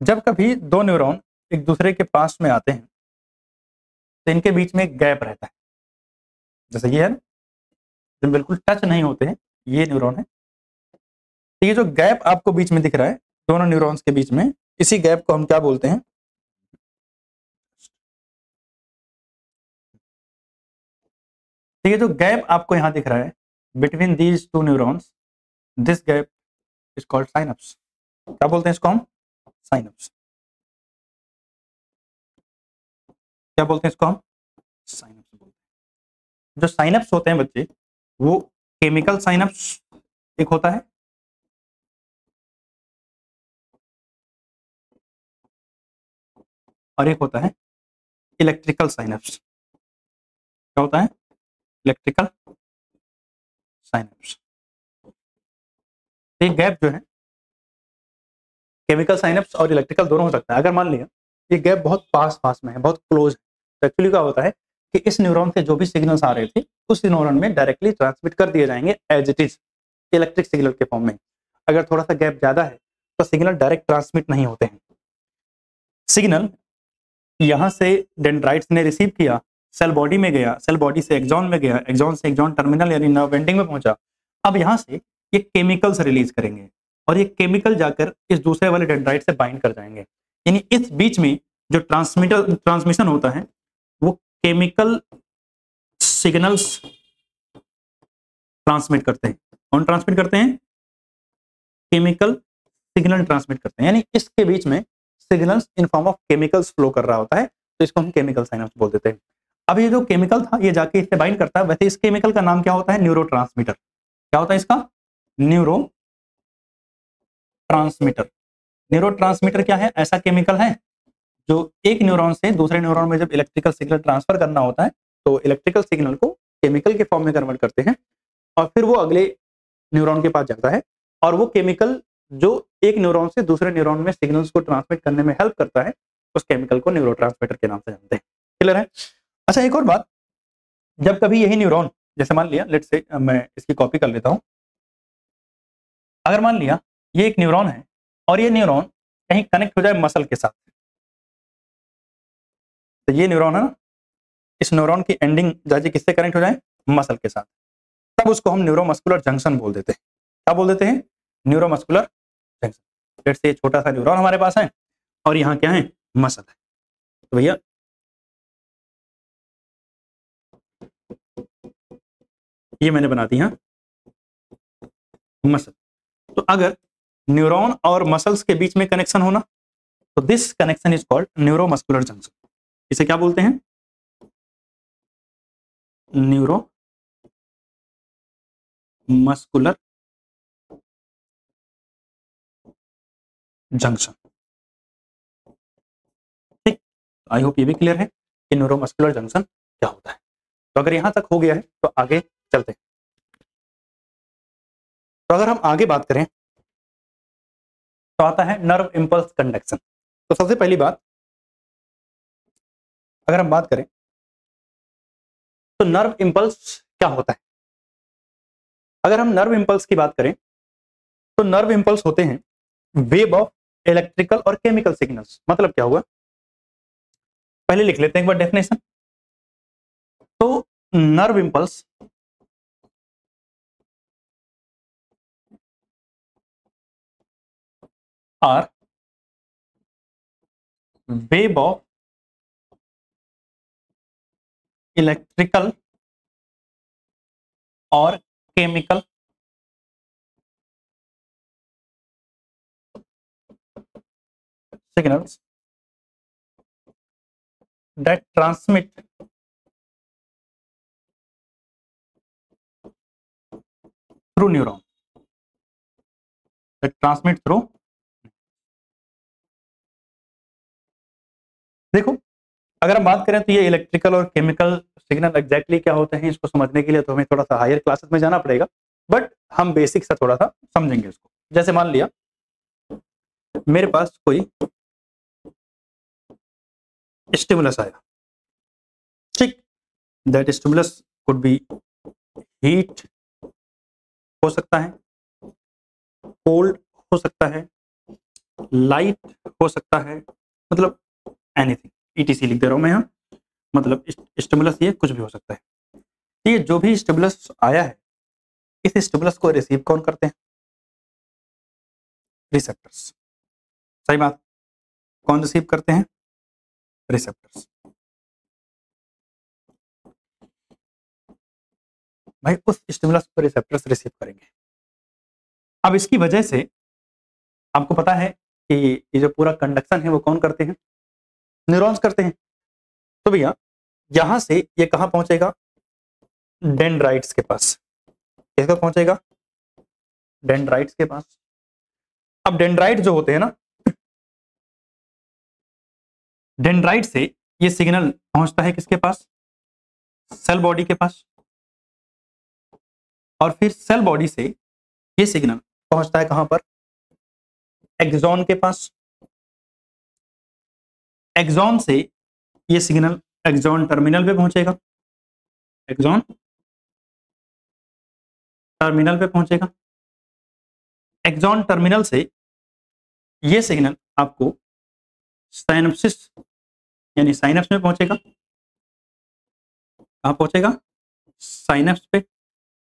जब कभी दो न्यूरॉन एक दूसरे के पास में आते हैं तो इनके बीच में एक गैप रहता है, जैसे ये है ना, जब बिल्कुल टच नहीं होते हैं, ये न्यूरॉन है। तो ये जो गैप आपको बीच में दिख रहा है दोनों न्यूरॉन्स के बीच में, इसी गैप को हम क्या बोलते हैं, तो ये जो गैप आपको यहाँ दिख रहा है between these two neurons, this gap is called synapse. क्या बोलते हैं इसको हम? साइनप्स। क्या बोलते हैं इसको हम? साइनप्स बोलते हैं। जो साइनप्स होते हैं बच्चे, वो केमिकल साइनप्स एक होता है, और एक होता है इलेक्ट्रिकल साइनप्स। क्या होता है? इलेक्ट्रिकल साइनप्स। ये गैप जो है केमिकल साइनप्स और इलेक्ट्रिकल दोनों हो सकता है। अगर मान लिया ये गैप बहुत पास पास में है, बहुत क्लोज है, तो एक्चुअली क्या होता है कि इस न्यूरॉन से जो भी सिग्नल्स आ रहे थे उस न्यूरॉन में डायरेक्टली ट्रांसमिट कर दिए जाएंगे as it is electric signal के फॉर्म में। अगर थोड़ा सा गैप ज्यादा है तो सिग्नल डायरेक्ट ट्रांसमिट नहीं होते हैं। सिग्नल यहाँ से डेंड्राइट्स ने रिसीव किया, सेल बॉडी में गया, सेल बॉडी से एक्सॉन में गया, एक्सॉन से एक्सॉन टर्मिनल यानी नर्व एंडिंग में पहुंचा। अब यहाँ से ये केमिकल्स रिलीज करेंगे और ये केमिकल जाकर इस दूसरे वाले डेंड्राइट से बाइंड कर जाएंगे। यानी इस बीच में जो ट्रांसमिशन होता है वो केमिकल सिग्नल्स ट्रांसमिट करते हैं। कौन ट्रांसमिट करते हैं? केमिकल सिग्नल ट्रांसमिट करते हैं। यानी इसके बीच में signals in form of chemicals flow कर रहा होता है, तो इसको हम केमिकल साइनप्स बोल देते हैं। अब ये जो केमिकल था ये जाके इससे बाइंड करता है। वैसे इस केमिकल का नाम क्या होता है? न्यूरोट्रांसमीटर। क्या होता है इसका? Neuro transmitter. न्यूरोट्रांसमीटर क्या है? ऐसा केमिकल है जो एक न्यूरॉन से दूसरे न्यूरॉन में जब इलेक्ट्रिकल सिग्नल ट्रांसफर करना होता है तो इलेक्ट्रिकल सिग्नल को केमिकल के फॉर्म में कन्वर्ट करते हैं और फिर वो अगले न्यूरॉन के पास जाता है और वो केमिकल जो एक न्यूरॉन से दूसरे न्यूरॉन में सिग्नल्स को ट्रांसमिट करने में हेल्प करता है, उस केमिकल को न्यूरोट्रांसमीटर के नाम से जानते हैं। क्लियर है? अच्छा, एक और बात, जब कभी यही न्यूरॉन, जैसे मान लिया लेट्स से मैं इसकी कॉपी कर लेता हूं, अगर मान लिया ये एक न्यूरॉन है और ये न्यूरॉन कहीं कनेक्ट हो जाए मसल के साथ, तो ये न्यूरॉन है ना, इस न्यूरॉन की एंडिंग जाके किससे कनेक्ट हो जाए? मसल के साथ, तब उसको हम न्यूरोमस्कुलर जंक्शन बोल देते हैं। क्या बोल देते हैं? Neuromuscular junction. लेट्स से छोटा सा न्यूरॉन हमारे पास है और यहाँ क्या है? मसल है। तो भैया ये मैंने बना दी हाँ मसल। तो अगर न्यूरॉन और मसल्स के बीच में कनेक्शन होना तो this connection is called neuromuscular junction. इसे क्या बोलते हैं? Neuro muscular junction. ठीक, आई होप ये भी क्लियर है कि न्यूरोमस्कुलर जंक्शन क्या होता है। तो अगर यहां तक हो गया है तो आगे चलते हैं। तो अगर हम आगे बात करें तो आता है नर्व इंपल्स कंडक्शन। तो सबसे पहली बात, अगर हम बात करें तो नर्व इंपल्स क्या होता है? अगर हम नर्व इंपल्स की बात करें तो नर्व इंपल्स होते हैं वेव ऑफ इलेक्ट्रिकल और केमिकल सिग्नल्स। मतलब क्या हुआ, पहले लिख लेते हैं एक बार डेफिनेशन। तो nerve impulse are wave of electrical और chemical signals that transmit through neuron, that transmit through। देखो, अगर हम बात करें तो ये इलेक्ट्रिकल और केमिकल सिग्नल एग्जैक्टली क्या होते हैं इसको समझने के लिए तो हमें थोड़ा सा हायर क्लासेस में जाना पड़ेगा, बट हम बेसिक सा थोड़ा सा समझेंगे इसको। जैसे मान लिया मेरे पास कोई स्टिमुलस आया, ठीक, that stimulus could be heat हो सकता है, कोल्ड हो सकता है, लाइट हो सकता है, मतलब एनीथिंग, ईटीसी लिख दे रहा हूं मैं यहाँ, मतलब स्टिमुलस ये कुछ भी हो सकता है। ये जो भी स्टिमुलस आया है इस स्टिमुलस को रिसीव कौन करते हैं? रिसेप्टर्स। सही बात, कौन रिसीव करते हैं? रिसेप्टर्स। भाई उस स्टिमुलस पर रिसेप्टर्स रिसीव करेंगे। अब इसकी वजह से आपको पता है कि ये जो पूरा कंडक्शन है वो कौन करते हैं? न्यूरॉन्स करते हैं। तो भैया यहां से ये कहां पहुंचेगा? डेंड्राइट्स के पास। किसका पहुंचेगा? डेंड्राइट्स के पास। अब डेंड्राइट जो होते हैं ना, डेंड्राइट से ये सिग्नल पहुंचता है किसके पास? सेल बॉडी के पास। और फिर सेल बॉडी से ये सिग्नल पहुंचता है कहां पर? एक्सॉन के पास। एक्सॉन से ये सिग्नल एक्सॉन टर्मिनल पे पहुंचेगा। एक्सॉन टर्मिनल पे पहुंचेगा। एक्सॉन टर्मिनल से ये सिग्नल आपको साइनेप्सिस यानी साइनेप्स में पहुंचेगा। कहां पहुंचेगा? साइनेप्स पे।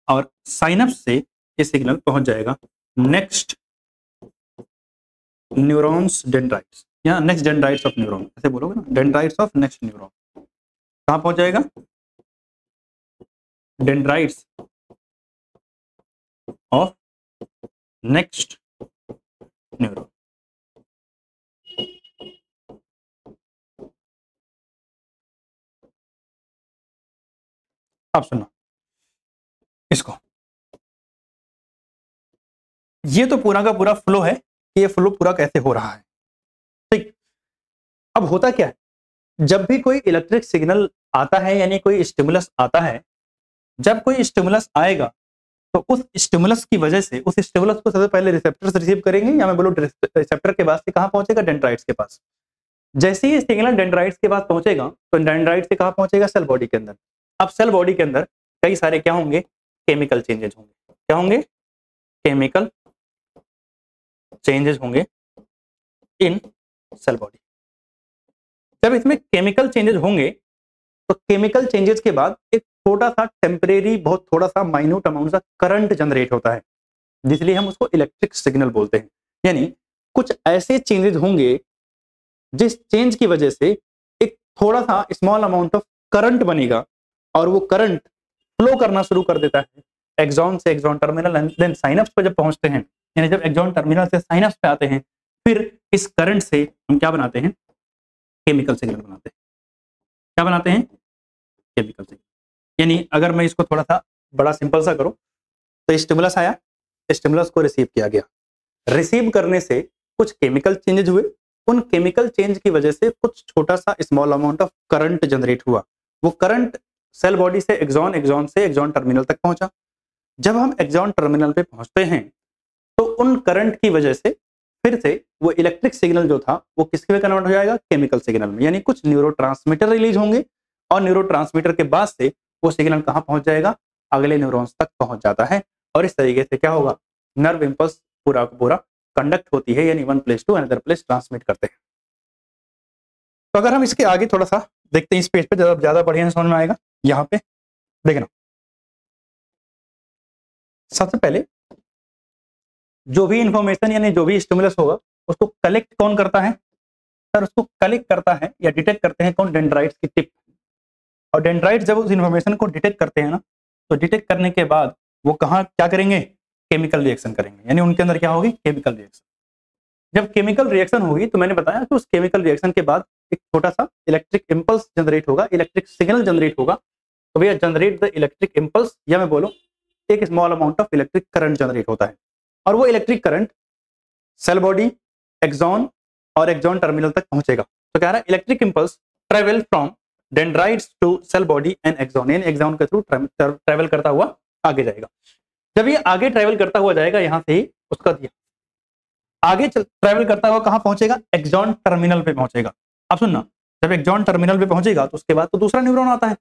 और साइनेप्स से ये सिग्नल पहुंच जाएगा नेक्स्ट न्यूरॉन्स डेंड्राइट्स, या नेक्स्ट डेंड्राइट्स ऑफ न्यूरॉन, ऐसे बोलोगे ना, डेंड्राइट्स ऑफ नेक्स्ट न्यूरॉन। कहां पहुंच जाएगा? Dendrites of next neuron. अब सुनो इसको, ये तो पूरा का पूरा फ्लो है कि ये फ्लो पूरा कैसे हो रहा है। ठीक, अब होता क्या है, जब भी कोई इलेक्ट्रिक सिग्नल आता है यानी कोई स्टिमुलस आता है, जब कोई स्टिमुलस आएगा तो उस स्टिमुलस की वजह से उस स्टिमुलस को सबसे पहले रिसेप्टर्स रिसीव करेंगे, या मैं बोलूं रिसेप्टर के बाद से कहां पहुंचेगा? डेंड्राइट्स के पास। जैसे ही सिग्नल डेंड्राइट्स के पास पहुंचेगा तो डेंड्राइट से कहां पहुंचेगा? सेल बॉडी के अंदर। अब सेल बॉडी के अंदर कई सारे क्या होंगे? केमिकल चेंजेस होंगे। क्या होंगे? केमिकल चेंजेस होंगे इन सेल बॉडी। जब इसमें केमिकल चेंजेस होंगे तो केमिकल चेंजेस के बाद एक छोटा सा टेम्परेरी, बहुत थोड़ा सा माइन्यूट अमाउंट सा करंट जनरेट होता है, जिसलिए हम उसको इलेक्ट्रिक सिग्नल बोलते हैं। यानी कुछ ऐसे चेंजेस होंगे जिस चेंज की वजह से एक थोड़ा सा स्मॉल अमाउंट ऑफ करंट बनेगा और वो करंट फ्लो करना शुरू कर देता है एक्सॉन से एक्सॉन टर्मिनल एंड देन साइनप्स पर जब पहुंचते हैं, यानी जब एक्सॉन टर्मिनल से साइनप्स पे आते हैं, फिर इस करंट से हम क्या बनाते हैं? केमिकल सिग्नल बनाते हैं। क्या बनाते हैं? Chemical signal. यानी अगर मैं इसको थोड़ा सा बड़ा सिंपल सा करूं तो स्टिमुलस आया, स्टिमुलस को रिसीव किया गया, रिसीव करने से कुछ केमिकल चेंजेस हुए, उन केमिकल चेंज की वजह से कुछ छोटा सा small amount of current generate हुआ। वो करंट सेल बॉडी से एक्सॉन, एक्सॉन से एक्सॉन टर्मिनल तक पहुंचा। जब हम एक्सॉन टर्मिनल पे पहुंचते हैं तो उन करंट की वजह से फिर से वो इलेक्ट्रिक सिग्नल जो था वो किसके में कन्वर्ट हो जाएगा? केमिकल सिग्नल में। यानी कुछ न्यूरोट्रांसमीटर रिलीज होंगे और न्यूरोट्रांसमीटर के बाद से वो सिग्नल कहां पहुंच जाएगा? अगले न्यूरॉन्स तक पहुंच जाता है। और इस तरीके से क्या होगा? नर्व इंपल्स पूरा का पूरा कंडक्ट होती है, यानी one place to another place transmit करते हैं। तो अगर हम इसके आगे थोड़ा सा देखते हैं इस पेज पे, ज्यादा बढ़िया समझ में आएगा। यहाँ पे देखना, सबसे पहले जो भी इंफॉर्मेशन यानी जो भी स्टिमुलस होगा उसको कलेक्ट कौन करता है? सर उसको कलेक्ट करता है या डिटेक्ट करते हैं कौन? डेंड्राइट्स की टिप। और डेंड्राइट्स जब उस इन्फॉर्मेशन को डिटेक्ट करते हैं ना, तो डिटेक्ट करने के बाद वो कहाँ क्या करेंगे? केमिकल रिएक्शन करेंगे। यानी उनके अंदर क्या होगी? Chemical reaction. जब केमिकल रिएक्शन होगी तो मैंने बताया कि उस केमिकल रिएक्शन के बाद एक छोटा सा इलेक्ट्रिक इंपल्स जनरेट होगा, इलेक्ट्रिक सिग्नल जनरेट होगा। तो भैया जनरेट द इलेक्ट्रिक इंपल्स, या मैं बोलूं एक small amount of electric current generate होता है। और वो electric current cell body, axon और एक्सॉन टर्मिनल तक पहुंचेगा। तो कह रहा है electric impulse travel from dendrites to cell body and axon, यानी एक्सॉन के थ्रू ट्रेवल करता हुआ आगे जाएगा। जब ये आगे ट्रेवल करता हुआ जाएगा, यहां से ही उसका दिया आगे ट्रेवल करता हुआ कहां पहुंचेगा? एक्सॉन टर्मिनल पे पहुंचेगा। अब सुनना, जब एक्सॉन टर्मिनल पे पहुंचेगा तो उसके बाद तो दूसरा न्यूरॉन आता है।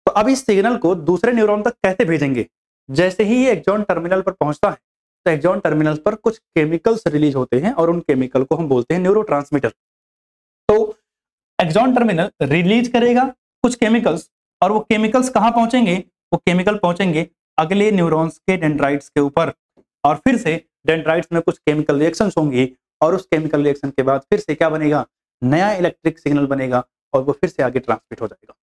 तो अब इस सिग्नल को दूसरे न्यूरॉन तक कैसे भेजेंगे? जैसे ही ये एक्सॉन टर्मिनल पर पहुंचता है तो एक्सॉन टर्मिनल पर कुछ केमिकल्स रिलीज होते हैं और उन केमिकल को हम बोलते हैं न्यूरोट्रांसमीटर। तो एक्सॉन टर्मिनल रिलीज करेगा कुछ केमिकल्स, और वो केमिकल्स कहां पहुंचेंगे? वो केमिकल पहुंचेंगे अगले न्यूरॉन्स के डेंड्राइट्स के ऊपर, और फिर से डेंड्राइट्स में कुछ केमिकल रिएक्शंस होंगी, और उस केमिकल रिएक्शन के बाद फिर से क्या बनेगा? नया इलेक्ट्रिक सिग्नल बनेगा और वो फिर से आगे ट्रांसमिट हो जाएगा।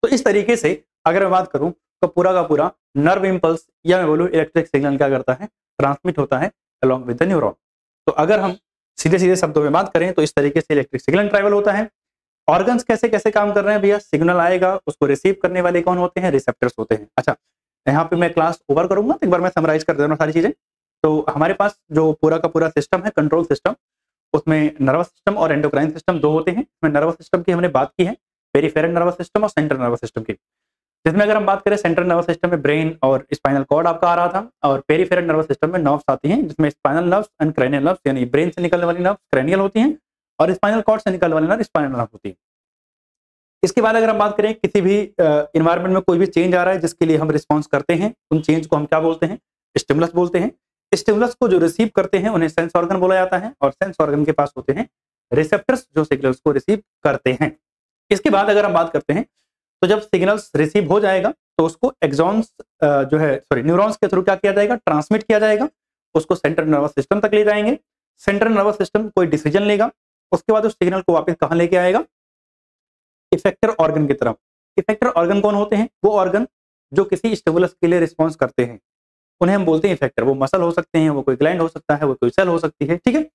तो इस तरीके से अगर मैं बात करूं उसका पूरा का पूरा नर्व इम्पल्स या मैं बोलूँ इलेक्ट्रिक सिग्नल क्या करता है, ट्रांसमिट होता है अलॉन्ग विद द न्यूरॉन। तो अगर हम सीधे सीधे शब्दों में बात करें तो इस तरीके से इलेक्ट्रिक सिग्नल ट्रैवल होता है। ऑर्गन्स कैसे कैसे काम कर रहे हैं भैया, सिग्नल आएगा उसको रिसीव करने वाले कौन होते हैं, रिसेप्टर्स होते हैं। अच्छा, यहाँ पे मैं क्लास ओवर करूंगा तो एक बार मैं समराइज कर दे रहा हूँ सारी चीजें। तो हमारे पास जो पूरा का पूरा सिस्टम है, कंट्रोल सिस्टम, उसमें नर्वस सिस्टम और एंडोक्राइन सिस्टम दो होते हैं। इसमें नर्वस सिस्टम की हमने बात की है, पेरिफेरल नर्वस सिस्टम और सेंट्रल नर्वस सिस्टम की। जिसमें अगर हम बात करें सेंट्रल नर्वस सिस्टम में ब्रेन और स्पाइनल कॉर्ड आपका आ रहा था, और पेरिफेरल नर्वस सिस्टम में नर्व्स आती हैं, जिसमें spinal nerves and cranial nerves, यानी ब्रेन से निकलने वाली नर्व्स क्रैनियल होती हैं और स्पाइनल कॉर्ड से निकलने वाली नर्व स्पाइनल नर्व होती है। इसके बाद अगर हम बात करें किसी भी इन्वायरमेंट में कोई भी चेंज आ रहा है जिसके लिए हम रिस्पॉन्स करते हैं, उन चेंज को हम क्या बोलते हैं, स्टिमुलस बोलते हैं। स्टिमुलस को जो रिसीव करते हैं उन्हें सेंस ऑर्गन बोला जाता है, और सेंस ऑर्गन के पास होते हैं रिसेप्टर्स जो सिग्नल्स को रिसीव करते हैं। इसके बाद अगर हम बात करते हैं तो जब सिग्नल्स रिसीव हो जाएगा तो उसको एक्सॉन्स जो है न्यूरॉन्स के थ्रू क्या किया जाएगा, ट्रांसमिट किया जाएगा, उसको सेंट्रल नर्वस सिस्टम तक ले जाएंगे। सेंट्रल नर्वस सिस्टम कोई डिसीजन लेगा, उसके बाद उस सिग्नल को वापस कहां लेके आएगा, इफेक्टर ऑर्गन की तरफ। इफेक्टर ऑर्गन कौन होते हैं, वो ऑर्गन जो किसी स्टिमुलस के लिए रिस्पॉन्स करते हैं, उन्हें हम बोलते हैं इफेक्टर। वो मसल हो सकते हैं, वो कोई ग्लैंड हो सकता है, वो कोई सेल हो सकती है, ठीक है।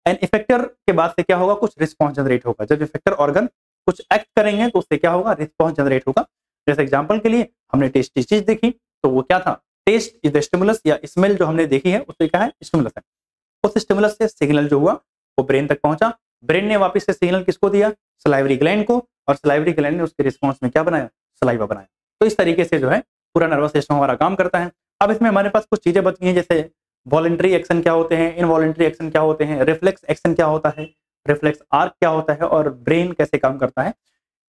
एंड इफेक्टर के बाद से क्या होगा, कुछ रिस्पॉन्स जनरेट होगा। जब इफेक्टर ऑर्गन कुछ एक्ट करेंगे तो उससे क्या होगा, रिस्पॉन्स जनरेट होगा। जैसे एग्जांपल के लिए हमने टेस्टी चीज देखी, तो वो क्या था, टेस्ट इज द स्टिमुलस, या स्मेल जो हमने देखी है उससे क्या है, स्टिमुलस है। उस स्टिमुलस से सिग्नल जो हुआ वो ब्रेन तक पहुंचा, ब्रेन ने वापस से सिग्नल किसको दिया, सलाइवरी ग्लैंड को, और सलाइवरी ग्लैंड ने उसके रिस्पॉन्स में क्या बनाया, सलाइवा बनाया। तो इस तरीके से जो है पूरा नर्वस सिस्टम हमारा काम करता है। अब इसमें हमारे पास कुछ चीजें बची हैं, जैसे वॉलंटरी एक्शन क्या होते हैं, इनवॉलंटरी एक्शन क्या होते हैं, रिफ्लेक्स एक्शन क्या होता है, रिफ्लेक्स आर्क क्या होता है, और ब्रेन कैसे काम करता है।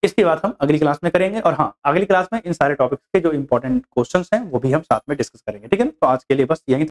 इसकी बात हम अगली क्लास में करेंगे। और हाँ, अगली क्लास में इन सारे टॉपिक्स के जो इंपॉर्टेंट क्वेश्चंस हैं वो भी हम साथ में डिस्कस करेंगे, ठीक है। तो आज के लिए बस यही।